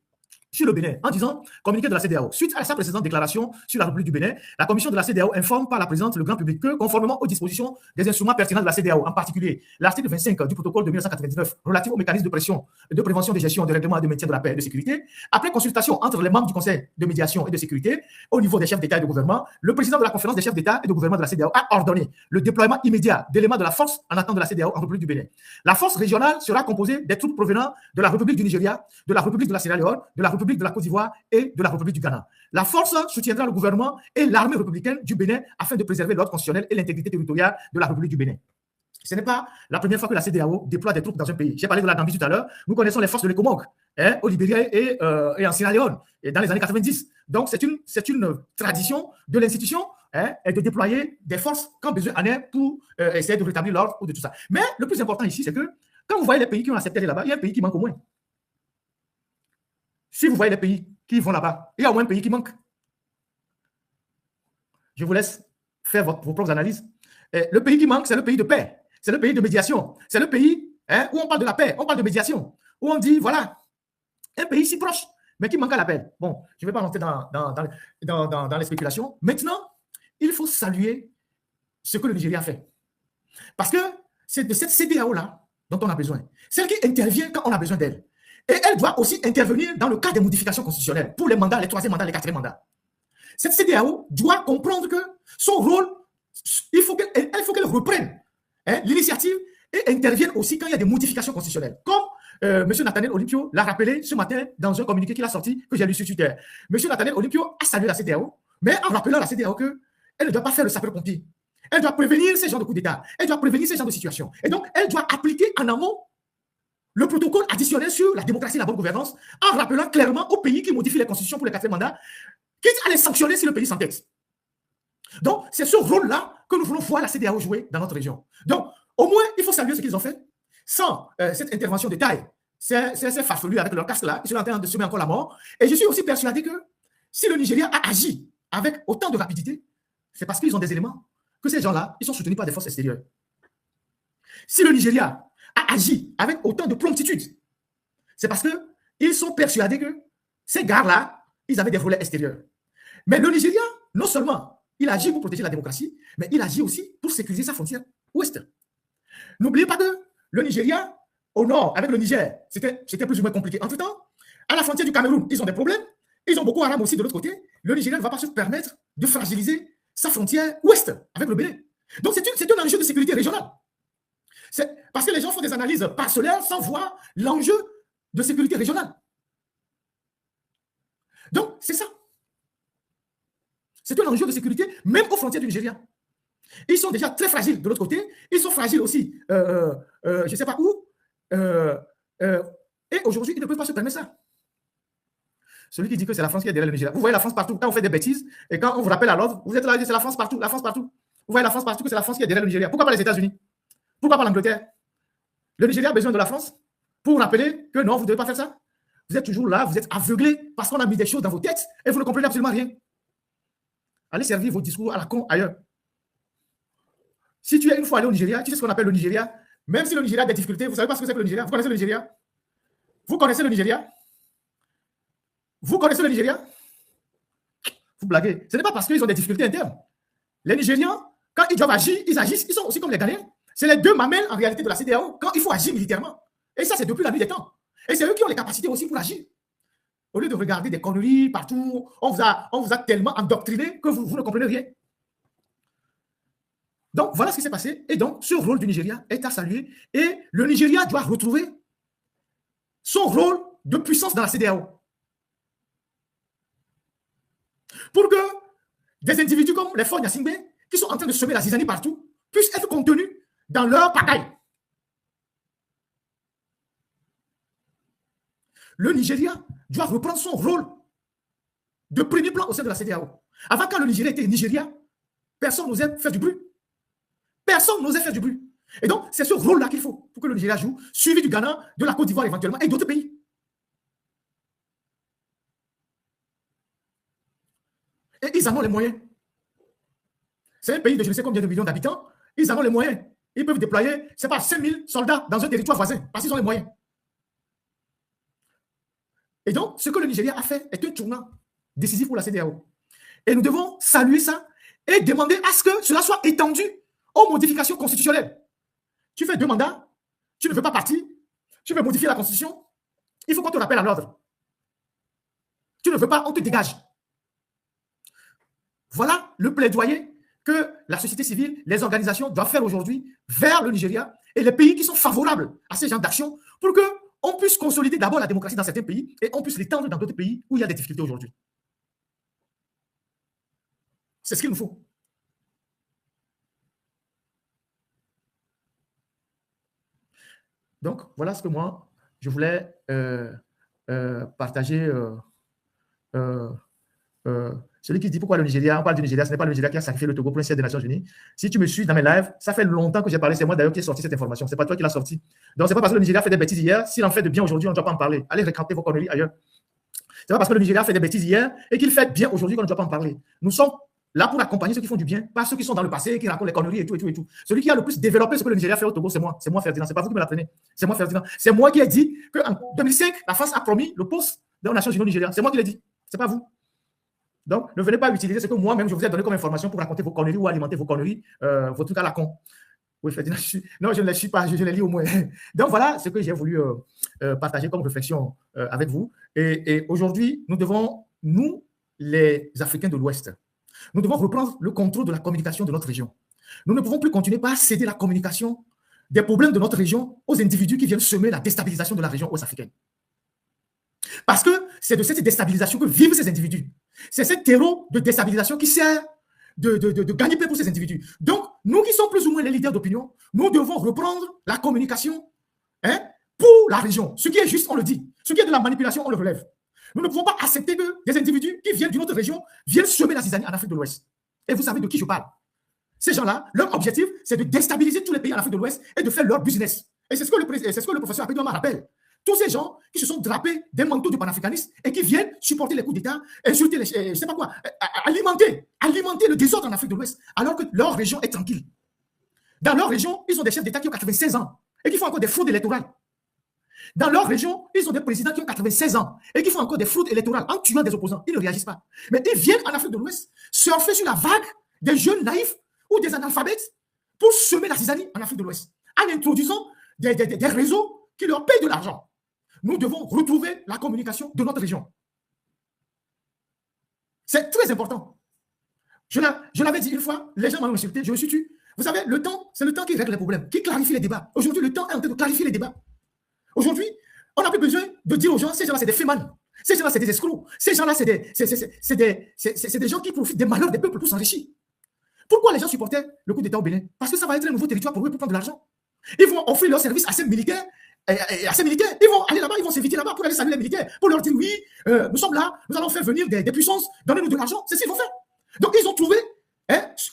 sur le Bénin, en disant communiqué de la CEDEAO, suite à sa précédente déclaration sur la République du Bénin, la commission de la CEDEAO informe par la présidente le grand public que, conformément aux dispositions des instruments pertinents de la CEDEAO, en particulier l'article 25 du protocole de 1999 relatif au mécanisme de pression, de prévention, de gestion, de règlement et de maintien de la paix et de sécurité, après consultation entre les membres du Conseil de médiation et de sécurité au niveau des chefs d'État et de gouvernement, le président de la conférence des chefs d'État et de gouvernement de la CEDEAO a ordonné le déploiement immédiat d'éléments de la force en attente de la CEDEAO en République du Bénin. La force régionale sera composée des troupes provenant de la République du Nigeria, de la République de la Sierra Leone, de la République de la Côte d'Ivoire et de la République du Ghana. La force soutiendra le gouvernement et l'armée républicaine du Bénin afin de préserver l'ordre constitutionnel et l'intégrité territoriale de la République du Bénin. Ce n'est pas la première fois que la CEDEAO déploie des troupes dans un pays. J'ai parlé de la Gambie tout à l'heure. Nous connaissons les forces de l'ECOMOG au Libéria et en Sierra Leone et dans les années 90. Donc, c'est une tradition de l'institution de déployer des forces quand besoin en est pour essayer de rétablir l'ordre ou de tout ça. Mais le plus important ici, c'est que quand vous voyez les pays qui ont accepté d'aller là-bas, il y a un pays qui manque au moins. Si vous voyez les pays qui vont là-bas, il y a au moins un pays qui manque. Je vous laisse faire vos propres analyses. Le pays qui manque, c'est le pays de paix. C'est le pays de médiation. C'est le pays où on parle de la paix, on parle de médiation, où on dit, voilà, un pays si proche, mais qui manque à la paix. Bon, je ne vais pas rentrer dans les spéculations. Maintenant, il faut saluer ce que le Nigeria fait. Parce que c'est de cette CEDEAO-là dont on a besoin. Celle qui intervient quand on a besoin d'elle. Et elle doit aussi intervenir dans le cas des modifications constitutionnelles pour les mandats, les troisième mandats, les quatrième mandats. Cette CEDEAO doit comprendre que son rôle, il faut qu'elle reprenne l'initiative et intervienne aussi quand il y a des modifications constitutionnelles. Comme M. Nathaniel Olympio l'a rappelé ce matin dans un communiqué qu'il a sorti, que j'ai lu sur Twitter. M. Nathaniel Olympio a salué la CEDEAO, mais en rappelant à la CEDEAO qu'elle ne doit pas faire le sapeur-pompier. Elle doit prévenir ces genres de coups d'État. Elle doit prévenir ces genres de situations. Et donc, elle doit appliquer en amont le protocole additionnel sur la démocratie et la bonne gouvernance en rappelant clairement aux pays qui modifient les constitutions pour les quatrième mandats, quitte à les sanctionner si le pays s'entête. Donc, c'est ce rôle-là que nous voulons voir la CEDEAO jouer dans notre région. Donc, au moins, il faut saluer ce qu'ils ont fait. Sans cette intervention de taille, ces farfelus avec leur casque-là, ils sont en train de semer encore la mort. Et je suis aussi persuadé que si le Nigeria a agi avec autant de rapidité, c'est parce qu'ils ont des éléments que ces gens-là, ils sont soutenus par des forces extérieures. Si le Nigeria a agi avec autant de promptitude, c'est parce qu'ils sont persuadés que ces gars-là, ils avaient des relais extérieurs. Mais le Nigeria, non seulement il agit pour protéger la démocratie, mais il agit aussi pour sécuriser sa frontière. ouest. N'oubliez pas que le Nigeria, au nord, avec le Niger, c'était plus ou moins compliqué. Entre-temps, à la frontière du Cameroun, ils ont des problèmes. Ils ont Boko Haram aussi de l'autre côté. Le Nigeria ne va pas se permettre de fragiliser sa frontière ouest avec le Bénin. Donc, c'est un enjeu de sécurité régionale. Parce que les gens font des analyses parcellaires sans voir l'enjeu de sécurité régionale. Donc, c'est ça. C'est un enjeu de sécurité, même aux frontières du Nigeria. Ils sont déjà très fragiles de l'autre côté. Ils sont fragiles aussi, je ne sais pas où. Et aujourd'hui, ils ne peuvent pas se permettre ça. Celui qui dit que c'est la France qui est derrière le Nigeria. Vous voyez la France partout. Quand on fait des bêtises et quand on vous rappelle à l'ordre, vous êtes là, c'est la France partout, la France partout. Vous voyez la France partout, que c'est la France qui est derrière le Nigeria. Pourquoi pas les États-Unis? Pourquoi pas l'Angleterre? Le Nigeria a besoin de la France pour rappeler que non, vous ne devez pas faire ça. Vous êtes toujours là, vous êtes aveuglés parce qu'on a mis des choses dans vos têtes et vous ne comprenez absolument rien. Allez servir vos discours à la con ailleurs. Si tu es une fois allé au Nigeria, tu sais ce qu'on appelle le Nigeria. Même si le Nigeria a des difficultés, vous ne savez pas ce que c'est que le Nigeria. Vous connaissez le Nigeria? Vous connaissez le Nigeria? Vous connaissez le Nigeria? Vous blaguez. Ce n'est pas parce qu'ils ont des difficultés internes. Les Nigérians, quand ils doivent agir, ils agissent. Ils sont aussi comme les Ghanéens. C'est les deux mamelles en réalité de la CEDEAO quand il faut agir militairement. Et ça, c'est depuis la nuit des temps. Et c'est eux qui ont les capacités aussi pour agir. Au lieu de regarder des conneries partout, on vous a tellement endoctriné que vous ne comprenez rien. Donc, voilà ce qui s'est passé. Et donc, ce rôle du Nigeria est à saluer. Et le Nigeria doit retrouver son rôle de puissance dans la CEDEAO. Pour que des individus comme les Faure Gnassingbé, qui sont en train de semer la zizanie partout, puissent être contenus dans leur pagaille. Le Nigeria doit reprendre son rôle de premier plan au sein de la CEDEAO. Avant, quand le Nigeria était Nigeria, personne n'osait faire du bruit. Personne n'osait faire du bruit. Et donc, c'est ce rôle-là qu'il faut pour que le Nigeria joue, suivi du Ghana, de la Côte d'Ivoire éventuellement, et d'autres pays. Et ils en ont les moyens. C'est un pays de je ne sais combien de millions d'habitants. Ils en ont les moyens. Ils peuvent déployer, c'est pas 5000 soldats dans un territoire voisin, parce qu'ils ont les moyens. Et donc, ce que le Nigeria a fait est un tournant décisif pour la CEDEAO. Et nous devons saluer ça et demander à ce que cela soit étendu aux modifications constitutionnelles. Tu fais 2 mandats, tu ne veux pas partir, tu veux modifier la Constitution, il faut qu'on te rappelle à l'ordre. Tu ne veux pas, on te dégage. Voilà le plaidoyer que la société civile, les organisations doivent faire aujourd'hui vers le Nigeria et les pays qui sont favorables à ces genres d'action pour qu'on puisse consolider d'abord la démocratie dans certains pays et on puisse l'étendre dans d'autres pays où il y a des difficultés aujourd'hui. C'est ce qu'il nous faut. Donc, voilà ce que moi, je voulais partager. Celui qui dit pourquoi le Nigeria, on parle du Nigeria, ce n'est pas le Nigeria qui a sacrifié le Togo pour un siège des Nations Unies. Si tu me suis dans mes lives, ça fait longtemps que j'ai parlé, c'est moi d'ailleurs qui ai sorti cette information, ce n'est pas toi qui l'as sorti. Donc, ce n'est pas parce que le Nigeria fait des bêtises hier, s'il en fait de bien aujourd'hui, on ne doit pas en parler. Allez récapter vos conneries ailleurs. Ce n'est pas parce que le Nigeria fait des bêtises hier et qu'il fait bien aujourd'hui qu'on ne doit pas en parler. Nous sommes là pour accompagner ceux qui font du bien, pas ceux qui sont dans le passé, qui racontent les conneries et tout, et tout, et tout. Celui qui a le plus développé ce que le Nigeria fait au Togo, c'est moi. C'est moi, Ferdinand. C'est pas vous qui me l'apprenez. C'est moi, Ferdinand. C'est moi qui ai dit qu'en 2005, la France a promis le poste des Nations Unies au Nigeria. C'est moi qui l'ai dit. C'est pas vous. Donc, ne venez pas utiliser ce que moi-même je vous ai donné comme information pour raconter vos conneries ou alimenter vos conneries, vos trucs à la con. Oui, Ferdinand, non, je ne les suis pas, je les lis au moins. Donc, voilà ce que j'ai voulu partager comme réflexion avec vous. Et aujourd'hui, nous devons, nous, les Africains de l'Ouest, nous devons reprendre le contrôle de la communication de notre région. Nous ne pouvons plus continuer par céder la communication des problèmes de notre région aux individus qui viennent semer la déstabilisation de la région ouest-africaine. Parce que c'est de cette déstabilisation que vivent ces individus. C'est ce terreau de déstabilisation qui sert de gagner-pain pour ces individus. Donc, nous qui sommes plus ou moins les leaders d'opinion, nous devons reprendre la communication pour la région. Ce qui est juste, on le dit. Ce qui est de la manipulation, on le relève. Nous ne pouvons pas accepter que des individus qui viennent d'une autre région viennent semer la zizanie en Afrique de l'Ouest. Et vous savez de qui je parle. Ces gens-là, leur objectif, c'est de déstabiliser tous les pays en Afrique de l'Ouest et de faire leur business. Et c'est ce que le professeur Apidouama rappelle. Tous ces gens qui se sont drapés des manteaux du panafricanisme et qui viennent supporter les coups d'État, insulter les, je ne sais pas quoi, alimenter le désordre en Afrique de l'Ouest, alors que leur région est tranquille. Dans leur région, ils ont des chefs d'État qui ont 96 ans et qui font encore des fraudes électorales. Dans leur région, ils ont des présidents qui ont 96 ans et qui font encore des fraudes électorales en tuant des opposants. Ils ne réagissent pas. Mais ils viennent en Afrique de l'Ouest surfer sur la vague des jeunes naïfs ou des analphabètes pour semer la zizanie en Afrique de l'Ouest, en introduisant des réseaux qui leur payent de l'argent. Nous devons retrouver la communication de notre région. C'est très important. Je l'avais dit une fois, les gens m'ont insulté, je me suis tué. Vous savez, le temps, c'est le temps qui règle les problèmes, qui clarifie les débats. Aujourd'hui, le temps est en train de clarifier les débats. Aujourd'hui, on n'a plus besoin de dire aux gens, ces gens-là, c'est des fémans. Ces gens-là, c'est des escrocs. Ces gens-là, c'est des gens qui profitent des malheurs des peuples pour s'enrichir. Pourquoi les gens supportaient le coup d'État au Bénin? Parce que ça va être un nouveau territoire pour eux pour prendre de l'argent. Ils vont offrir leur service à ces militaires. Ils vont aller là-bas, ils vont s'inviter là-bas pour aller saluer les militaires, pour leur dire oui, nous sommes là, nous allons faire venir des puissances, donnez-nous de l'argent. C'est ce qu'ils vont faire. Donc, ils ont trouvé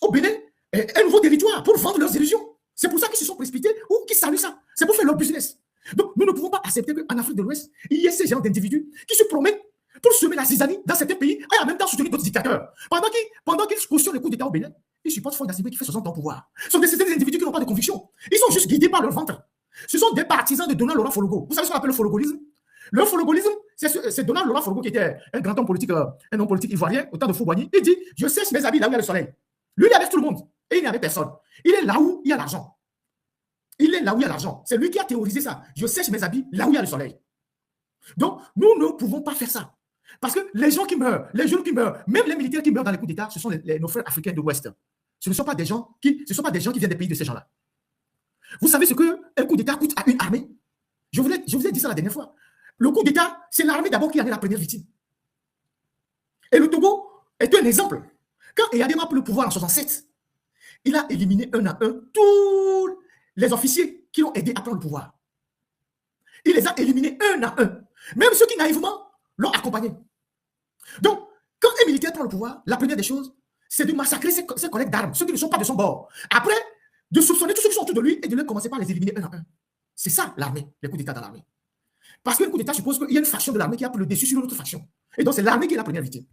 au Bénin un nouveau territoire pour vendre leurs illusions. C'est pour ça qu'ils se sont précipités ou qu'ils saluent ça. C'est pour faire leur business. Donc, nous ne pouvons pas accepter qu'en Afrique de l'Ouest, il y ait ces gens d'individus qui se promènent pour semer la zizanie dans certains pays et en même temps soutenir d'autres dictateurs. Pendant qu'ils cautionnent le coup d'État au Bénin, ils supportent Faure Gnassingbé qui fait 60 ans au pouvoir. Ce sont des individus qui n'ont pas de conviction. Ils sont juste guidés par leur ventre. Ce sont des partisans de Donald Laurent Fologo. Vous savez ce qu'on appelle le fologolisme? Le fologolisme, c'est Donald Laurent Fologo qui était un grand homme politique, un homme politique ivoirien, au temps de Fou-Boigny. Il dit, je sèche mes habits là où il y a le soleil. Lui, il est avec tout le monde. Et il n'est avec personne. Il est là où il y a l'argent. Il est là où il y a l'argent. C'est lui qui a théorisé ça. Je sèche mes habits là où il y a le soleil. Donc, nous ne pouvons pas faire ça. Parce que les gens qui meurent, les jeunes qui meurent, même les militaires qui meurent dans les coups d'État, ce sont nos frères africains de l'Ouest. Ce ne sont pas des gens qui viennent des pays de ces gens-là. Vous savez ce qu'un coup d'État coûte à une armée? Je vous ai dit ça la dernière fois. Le coup d'État, c'est l'armée d'abord qui en est la première victime. Et le Togo est un exemple. Quand Eyadema a pris le pouvoir en 1967, il a éliminé un à un tous les officiers qui l'ont aidé à prendre le pouvoir. Il les a éliminés un à un. Même ceux qui naïvement l'ont accompagné. Donc, quand un militaire prend le pouvoir, la première des choses, c'est de massacrer ses collègues d'armes, ceux qui ne sont pas de son bord. Après, de soupçonner tous ceux qui sont autour de lui et de les commencer par les éliminer un à un. C'est ça l'armée, les coups d'État dans l'armée. Parce qu'un coup d'État suppose qu'il y a une faction de l'armée qui a pris le dessus sur une autre faction. Et donc, c'est l'armée qui est la première victime.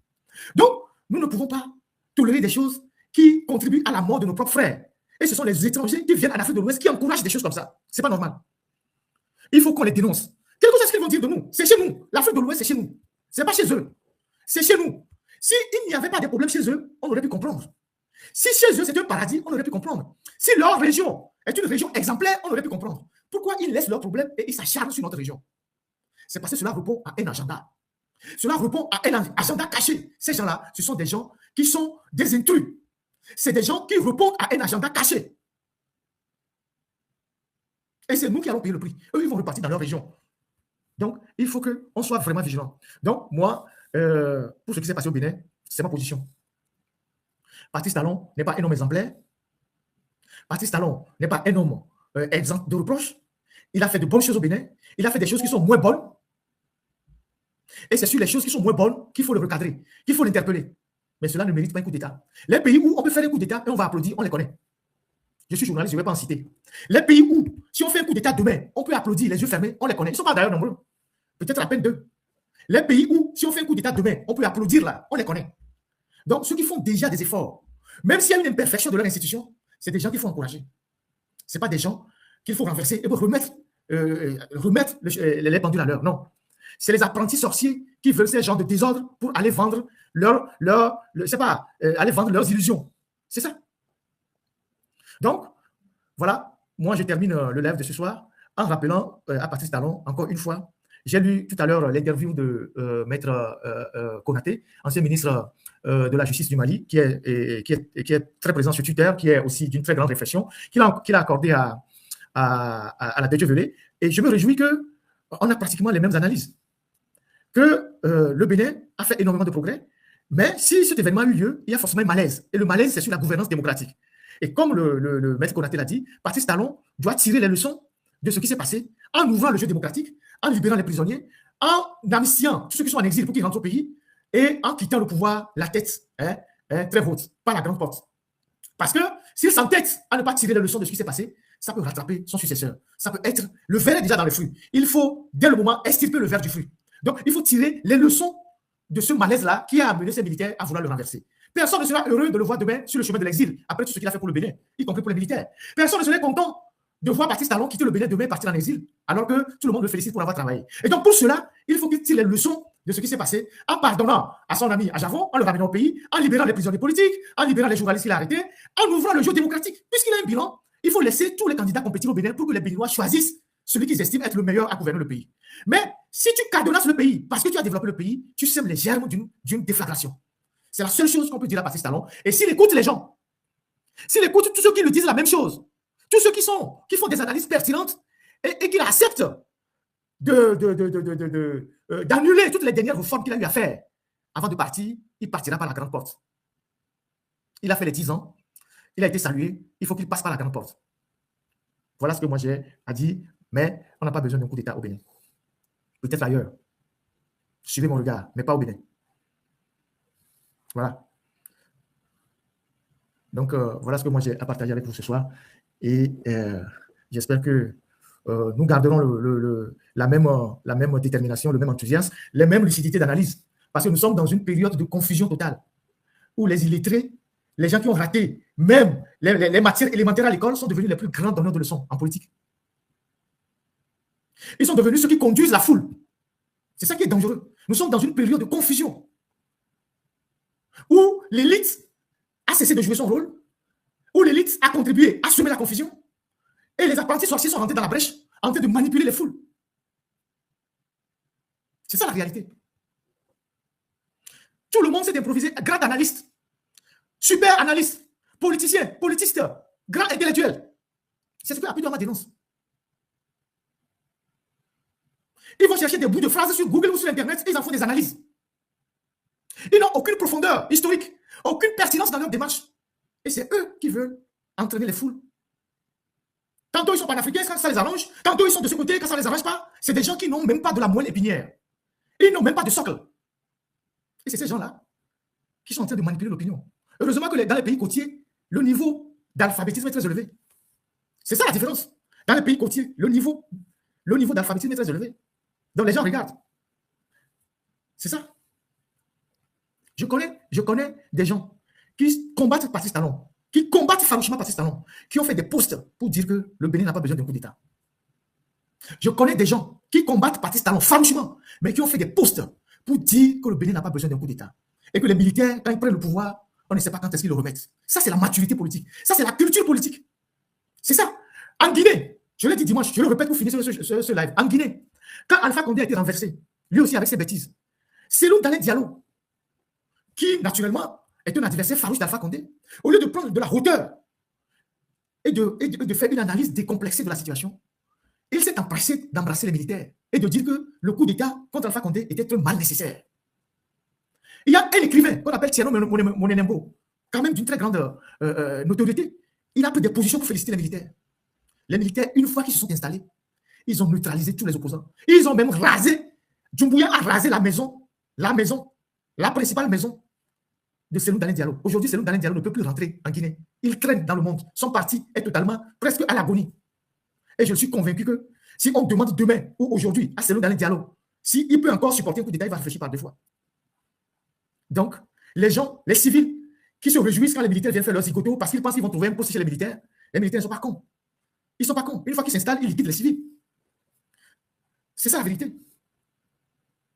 Donc, nous ne pouvons pas tolérer des choses qui contribuent à la mort de nos propres frères. Et ce sont les étrangers qui viennent en Afrique de l'Ouest qui encouragent des choses comme ça. Ce n'est pas normal. Il faut qu'on les dénonce. Quelque chose qu'ils vont dire de nous, c'est chez nous. L'Afrique de l'Ouest, c'est chez nous. Ce n'est pas chez eux. C'est chez nous. S'il n'y avait pas de problème chez eux, on aurait pu comprendre. Si chez eux, c'est un paradis, on aurait pu comprendre. Si leur région est une région exemplaire, on aurait pu comprendre. Pourquoi ils laissent leurs problèmes et ils s'acharnent sur notre région? C'est parce que cela répond à un agenda. Cela répond à un agenda caché. Ces gens-là, ce sont des gens qui sont des intrus. C'est des gens qui répondent à un agenda caché. Et c'est nous qui allons payer le prix. Eux, ils vont repartir dans leur région. Donc, il faut qu'on soit vraiment vigilant. Donc, moi, pour ce qui s'est passé au Bénin, c'est ma position. Patrice Talon n'est pas un homme exemplaire. Patrice Talon n'est pas un homme exempt de reproches. Il a fait de bonnes choses au Bénin. Il a fait des choses qui sont moins bonnes. Et c'est sur les choses qui sont moins bonnes qu'il faut le recadrer, qu'il faut l'interpeller. Mais cela ne mérite pas un coup d'État. Les pays où on peut faire un coup d'État et on va applaudir, on les connaît. Je suis journaliste, je ne vais pas en citer. Les pays où, si on fait un coup d'État demain, on peut applaudir les yeux fermés, on les connaît. Ils ne sont pas d'ailleurs nombreux. Peut-être à peine deux. Les pays où, si on fait un coup d'État demain, on peut applaudir là, on les connaît. Donc, ceux qui font déjà des efforts, même s'il y a une imperfection de leur institution, c'est des gens qu'il faut encourager. Ce n'est pas des gens qu'il faut renverser et remettre les pendules à l'heure. Non. C'est les apprentis sorciers qui veulent ce genre de désordre pour aller vendre aller vendre leurs illusions. C'est ça. Donc, voilà, moi je termine le live de ce soir en rappelant à Patrice Talon, encore une fois, j'ai lu tout à l'heure l'interview de Maître Konaté, ancien ministre de la Justice du Mali, qui est très présent sur Twitter, qui est aussi d'une très grande réflexion, qu'il a accordé à la Deutsche Welle. Et je me réjouis qu'on a pratiquement les mêmes analyses. Que le Bénin a fait énormément de progrès, mais si cet événement a eu lieu, il y a forcément un malaise. Et le malaise, c'est sur la gouvernance démocratique. Et comme le maître Konaté l'a dit, Patrice Talon doit tirer les leçons de ce qui s'est passé en ouvrant le jeu démocratique, en libérant les prisonniers, en amnistiant tous ceux qui sont en exil pour qu'ils rentrent au pays et en quittant le pouvoir la tête très haute, pas la grande porte. Parce que s'il s'entête à ne pas tirer les leçons de ce qui s'est passé, ça peut rattraper son successeur. Ça peut être, le verre est déjà dans le fruit. Il faut, dès le moment, extirper le verre du fruit. Donc, il faut tirer les leçons de ce malaise-là qui a amené ces militaires à vouloir le renverser. Personne ne sera heureux de le voir demain sur le chemin de l'exil, après tout ce qu'il a fait pour le Bénin, y compris pour les militaires. Personne ne serait content de voir Patrice Talon quitter le Bénin demain et partir en exil, alors que tout le monde le félicite pour avoir travaillé. Et donc, pour cela, il faut qu'il tire les leçons de ce qui s'est passé en pardonnant à son ami à Javon, en le ramenant au pays, en libérant les prisonniers politiques, en libérant les journalistes qu'il a arrêtés, en ouvrant le jeu démocratique. Puisqu'il a un bilan, Il faut laisser tous les candidats compétir au Bénin pour que les Béninois choisissent celui qu'ils estiment être le meilleur à gouverner le pays. Mais si tu cadenasses le pays parce que tu as développé le pays, tu sèmes les germes d'une déflagration. C'est la seule chose qu'on peut dire à Patrice Talon. Et s'il écoute les gens, s'il écoute tous ceux qui lui disent la même chose, tous ceux qui font des analyses pertinentes et qui acceptent d'annuler toutes les dernières réformes qu'il a eu à faire, avant de partir, il partira par la grande porte. Il a fait les 10 ans, il a été salué, il faut qu'il passe par la grande porte. Voilà ce que moi j'ai à dire, mais on n'a pas besoin d'un coup d'État au Bénin. Peut-être ailleurs. Suivez mon regard, mais pas au Bénin. Voilà. Donc, voilà ce que moi j'ai à partager avec vous ce soir. Et j'espère que nous garderons la même détermination, le même enthousiasme, les mêmes lucidités d'analyse. Parce que nous sommes dans une période de confusion totale, où les illettrés, les gens qui ont raté même les matières élémentaires à l'école sont devenus les plus grands donneurs de leçons en politique. Ils sont devenus ceux qui conduisent la foule. C'est ça qui est dangereux. Nous sommes dans une période de confusion, où l'élite a cessé de jouer son rôle, où l'élite a contribué à semer la confusion, et les apprentis sorciers sont rentrés dans la brèche en train de manipuler les foules. C'est ça la réalité. Tout le monde s'est improvisé grand analyste, super analyste, politicien, politiste, grand intellectuel. C'est ce que Abidouama dénonce. Ils vont chercher des bouts de phrases sur Google ou sur Internet et ils en font des analyses. Ils n'ont aucune profondeur historique, aucune pertinence dans leur démarche. Et c'est eux qui veulent entraîner les foules. Tantôt ils sont panafricains quand ça les arrange, tantôt ils sont de ce côté quand ça ne les arrange pas. C'est des gens qui n'ont même pas de la moelle épinière. Ils n'ont même pas de socle. Et c'est ces gens-là qui sont en train de manipuler l'opinion. Heureusement que dans les pays côtiers, le niveau d'alphabétisme est très élevé. C'est ça la différence. Dans les pays côtiers, le niveau d'alphabétisme est très élevé. Donc les gens regardent. C'est ça. Je connais des gens qui combattent Patrice Talon, qui combattent farouchement Patrice Talon, qui ont fait des posts pour dire que le Bénin n'a pas besoin d'un coup d'État. Je connais des gens qui combattent Patrice Talon farouchement, mais qui ont fait des posts pour dire que le Bénin n'a pas besoin d'un coup d'État. Et que les militaires, quand ils prennent le pouvoir, on ne sait pas quand est-ce qu'ils le remettent. Ça, c'est la maturité politique. Ça, c'est la culture politique. C'est ça. En Guinée, je l'ai dit dimanche, je le répète pour finir ce live. En Guinée, quand Alpha Condé a été renversé, lui aussi avec ses bêtises, Cellou Dalein Diallo, qui naturellement est un adversaire farouche d'Alpha Condé, au lieu de prendre de la hauteur et de faire une analyse décomplexée de la situation, il s'est empressé d'embrasser les militaires et de dire que le coup d'État contre Alpha Condé était un mal nécessaire. Il y a un écrivain qu'on appelle Thierno Monenembo, quand même d'une très grande notoriété. Il a pris des positions pour féliciter les militaires. Les militaires, une fois qu'ils se sont installés, ils ont neutralisé tous les opposants. Ils ont même rasé, Doumbouya a rasé la principale maison de Cellou Dalein Diallo. Aujourd'hui, Cellou Dalein Diallo ne peut plus rentrer en Guinée. Il traîne dans le monde. Son parti est totalement, presque à l'agonie. Et je suis convaincu que si on demande demain ou aujourd'hui à Cellou Dalein Diallo s'il peut encore supporter un coup d'État, il va réfléchir par deux fois. Donc, les gens, les civils, qui se réjouissent quand les militaires viennent faire leur zigoto parce qu'ils pensent qu'ils vont trouver un poste chez les militaires ne sont pas cons. Ils ne sont pas cons. Une fois qu'ils s'installent, ils liquident les civils. C'est ça la vérité.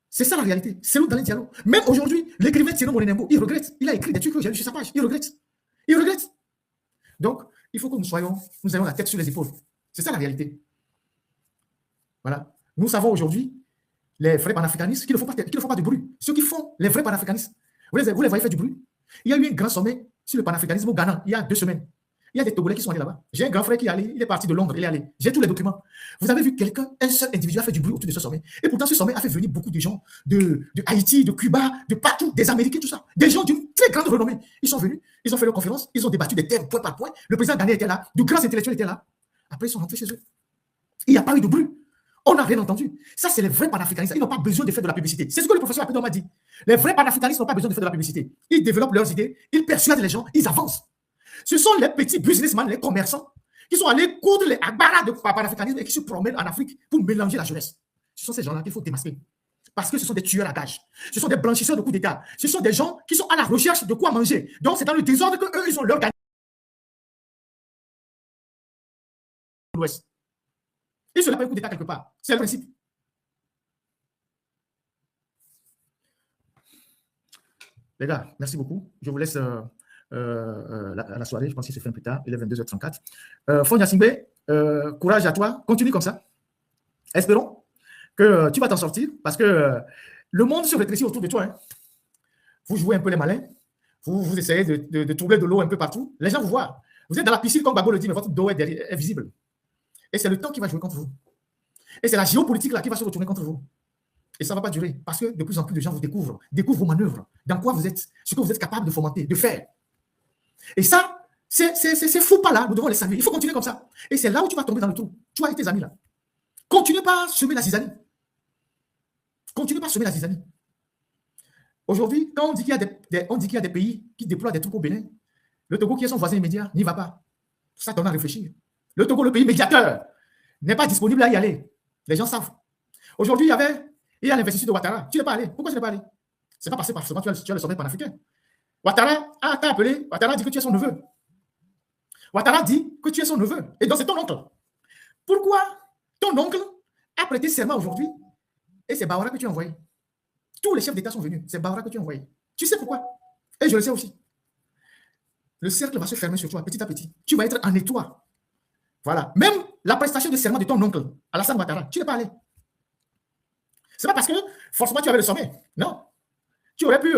C'est ça la réalité. Cellou Dalein Diallo. Même aujourd'hui, l'écrivain Thierno Monenembo, il regrette. Il a écrit des trucs que j'ai lu sur sa page. Il regrette. Il regrette. Donc, il faut que nous ayons la tête sur les épaules. C'est ça la réalité. Voilà. Nous savons aujourd'hui, les vrais panafricanistes, qui ne font pas de bruit. Ceux qui font les vrais panafricanistes. Vous les voyez faire du bruit. Il y a eu un grand sommet sur le panafricanisme au Ghana, il y a 2 semaines. Il y a des Togolais qui sont allés là-bas. J'ai un grand frère qui est allé, il est parti de Londres, il est allé. J'ai tous les documents. Vous avez vu quelqu'un, un seul individu a fait du bruit autour de ce sommet. Et pourtant, ce sommet a fait venir beaucoup de gens de Haïti, de Cuba, de partout, des Américains, tout ça. Des gens d'une très grande renommée. Ils sont venus, ils ont fait leur conférence, ils ont débattu des thèmes point par point. Le président Ghanéen était là, de grands intellectuels étaient là. Après, ils sont rentrés chez eux. Il n'y a pas eu de bruit. On n'a rien entendu. Ça, c'est les vrais panafricanistes. Ils n'ont pas besoin de faire de la publicité. C'est ce que le professeur Apedom a dit. Les vrais panafricanistes n'ont pas besoin de faire de la publicité. Ils développent leurs idées, ils persuadent les gens, ils avancent. Ce sont les petits businessmen, les commerçants, qui sont allés coudre les abaras de panafricanisme et qui se promènent en Afrique pour mélanger la jeunesse. Ce sont ces gens-là qu'il faut démasquer. Parce que ce sont des tueurs à gages. Ce sont des blanchisseurs de coups d'État. Ce sont des gens qui sont à la recherche de quoi manger. Donc, c'est dans le désordre qu'eux, ils ont leur gagne. L'Ouest. Ils se la pas un coup d'État quelque part. C'est le principe. Les gars, merci beaucoup. Je vous laisse la soirée, je pense qu'il se fait un peu tard, il est 22h34. Fonya Singbe, courage à toi, continue comme ça. Espérons que tu vas t'en sortir parce que le monde se rétrécit autour de toi. Hein. Vous jouez un peu les malins, vous essayez de troubler de l'eau un peu partout. Les gens vous voient. Vous êtes dans la piscine, comme Babo le dit, mais votre dos est visible. Et c'est le temps qui va jouer contre vous. Et c'est la géopolitique là qui va se retourner contre vous. Et ça ne va pas durer parce que de plus en plus de gens vous découvrent vos manœuvres, dans quoi vous êtes, ce que vous êtes capable de fomenter, de faire. Et ça, ces fous pas là, nous devons les saluer. Il faut continuer comme ça. Et c'est là où tu vas tomber dans le trou. Toi et tes amis là. Continue pas à semer la zizanie. Continue pas à semer la zizanie. Aujourd'hui, quand on dit qu'il y a des pays qui déploient des troupes au Bénin, le Togo qui est son voisin immédiat n'y va pas. Ça donne à réfléchir. Le Togo, le pays médiateur, n'est pas disponible à y aller. Les gens savent. Aujourd'hui, il y a l'investiture de Ouattara. Tu n'es pas allé. Pourquoi tu n'es pas allé? C'est pas parce que tu as le sommet panafricain. Ouattara t'a appelé. Ouattara dit que tu es son neveu. Ouattara dit que tu es son neveu. Et donc, c'est ton oncle. Pourquoi ton oncle a prêté serment aujourd'hui et c'est Bawara que tu as envoyé? Tous les chefs d'État sont venus. C'est Bawara que tu as envoyé. Tu sais pourquoi? Et je le sais aussi. Le cercle va se fermer sur toi petit à petit. Tu vas être en étoi. Voilà. Même la prestation de serment de ton oncle, Alassane Ouattara, tu n'es pas allé. Ce n'est pas parce que forcément tu avais le sommet. Non. Tu aurais pu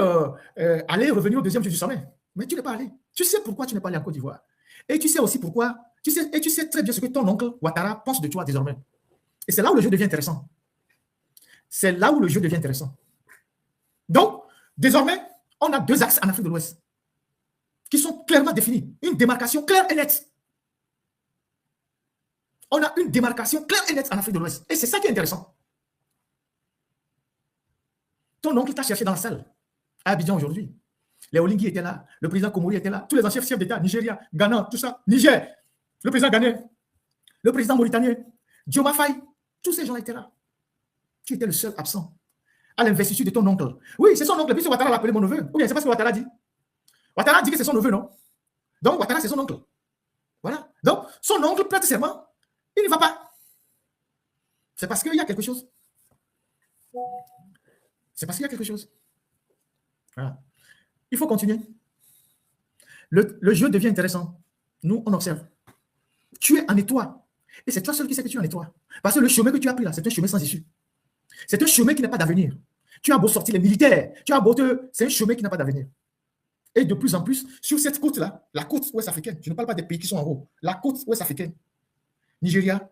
aller revenir au deuxième jour du sommet. Mais tu n'es pas allé. Tu sais pourquoi tu n'es pas allé en Côte d'Ivoire. Et tu sais aussi pourquoi. Tu sais très bien ce que ton oncle Ouattara pense de toi désormais. Et c'est là où le jeu devient intéressant. C'est là où le jeu devient intéressant. Donc, désormais, on a deux axes en Afrique de l'Ouest qui sont clairement définis. Une démarcation claire et nette. On a une démarcation claire et nette en Afrique de l'Ouest. Et c'est ça qui est intéressant. Ton oncle t'a cherché dans la salle à Abidjan aujourd'hui. Les Olingui étaient là, le président Komori était là, tous les anciens chefs d'État, Nigeria, Ghana, tout ça, Niger, le président ghanéen, le président mauritanien, Dioma Faye, tous ces gens étaient là. Tu étais le seul absent à l'investiture de ton oncle. Oui, c'est son oncle, puisque Ouattara l'a appelé mon neveu. Ou bien c'est pas ce que Ouattara dit. Ouattara dit que c'est son neveu, non? Donc Ouattara, c'est son oncle. Voilà. Donc, son oncle prête serment, il ne va pas. C'est parce qu'il y a quelque chose. C'est parce qu'il y a quelque chose. Voilà. Il faut continuer. Le jeu devient intéressant. Nous, on observe. Tu es en étoi. Et c'est toi seul qui sais que tu es en étoi. Parce que le chemin que tu as pris là, c'est un chemin sans issue. C'est un chemin qui n'a pas d'avenir. Tu as beau sortir les militaires, c'est un chemin qui n'a pas d'avenir. Et de plus en plus, sur cette côte-là, la côte ouest africaine, je ne parle pas des pays qui sont en haut, la côte ouest africaine, Nigeria,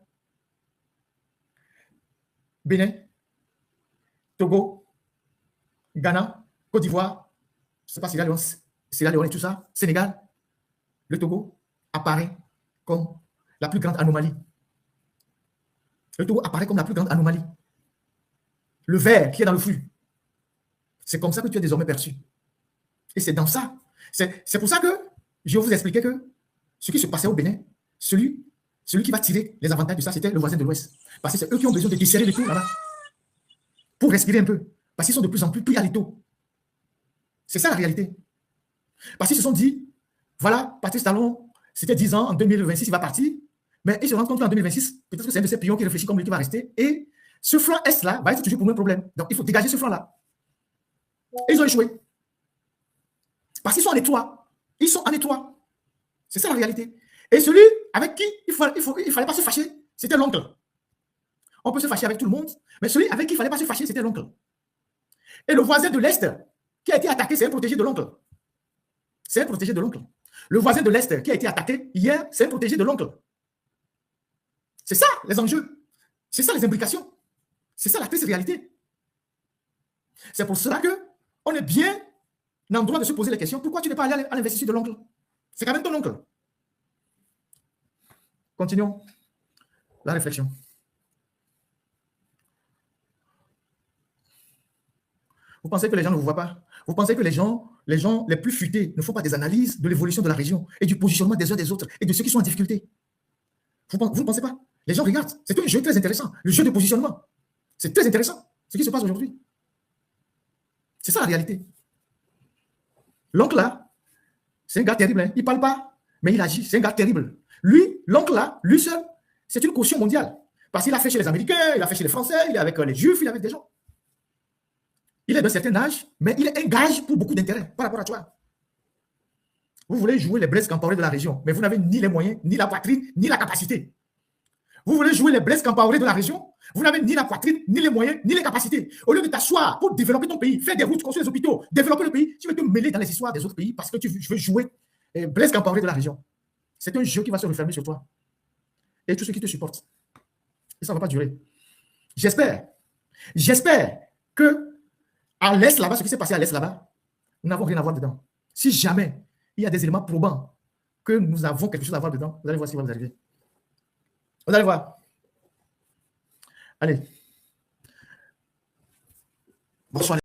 Bénin, Togo, Ghana, Côte d'Ivoire, je ne sais pas Sierra Leone et tout ça, Sénégal, le Togo apparaît comme la plus grande anomalie. Le Togo apparaît comme la plus grande anomalie. Le vert qui est dans le flux. C'est comme ça que tu es désormais perçu. Et c'est dans ça. C'est pour ça que je vais vous expliquer que ce qui se passait au Bénin, celui qui va tirer les avantages de ça, c'était le voisin de l'Ouest. Parce que c'est eux qui ont besoin de desserrer les tours là-bas. Pour respirer un peu. Parce qu'ils sont de plus en plus pris à l'étau. C'est ça la réalité. Parce qu'ils se sont dit, voilà, Patrice Talon, c'était 10 ans, en 2026, il va partir. Mais ils se rendent compte qu'en 2026, peut-être que c'est un de ces pions qui réfléchit comme lui qui va rester. Et ce flanc Est-là va être toujours pour nous un problème. Donc, il faut dégager ce flanc-là. Et ils ont échoué. Parce qu'ils sont en étoi. Ils sont en étoi. C'est ça la réalité. Et celui avec qui il ne fallait pas se fâcher, c'était l'oncle. On peut se fâcher avec tout le monde, mais celui avec qui il ne fallait pas se fâcher, c'était l'oncle. Et le voisin de l'Est qui a été attaqué, c'est un protégé de l'oncle. C'est un protégé de l'oncle. Le voisin de l'Est qui a été attaqué hier, c'est un protégé de l'oncle. C'est ça les enjeux. C'est ça les implications. C'est ça la triste réalité. C'est pour cela qu'on est bien en droit de se poser la question, pourquoi tu n'es pas allé à l'investiture de l'oncle? C'est quand même ton oncle. Continuons la réflexion. Vous pensez que les gens ne vous voient pas? Vous pensez que les gens les plus futés ne font pas des analyses de l'évolution de la région et du positionnement des uns des autres et de ceux qui sont en difficulté? Vous ne pensez pas? Les gens regardent. C'est un jeu très intéressant. Le jeu de positionnement. C'est très intéressant ce qui se passe aujourd'hui. C'est ça la réalité. L'oncle là, c'est un gars terrible. Hein. Il ne parle pas, mais il agit. C'est un gars terrible. Lui, l'oncle là, lui seul, c'est une caution mondiale. Parce qu'il a fait chez les Américains, il a fait chez les Français, il est avec les Juifs, il est avec des gens. Il est d'un certain âge, mais il est un gage pour beaucoup d'intérêts par rapport à toi. Vous voulez jouer les Blaise Compaoré de la région, mais vous n'avez ni les moyens, ni la poitrine, ni la capacité. Vous voulez jouer les Blaise Compaoré de la région, vous n'avez ni la poitrine, ni les moyens, ni les capacités. Au lieu de t'asseoir pour développer ton pays, faire des routes, construire des hôpitaux, développer le pays, tu veux te mêler dans les histoires des autres pays parce que tu veux jouer Blaise Compaoré de la région. C'est un jeu qui va se refermer sur toi. Et tous ceux qui te supportent. Et ça ne va pas durer. J'espère que à l'Est là-bas, ce qui s'est passé à l'Est là-bas, nous n'avons rien à voir dedans. Si jamais il y a des éléments probants que nous avons quelque chose à voir dedans, vous allez voir ce qui va vous arriver. Vous allez voir. Allez. Bonsoir.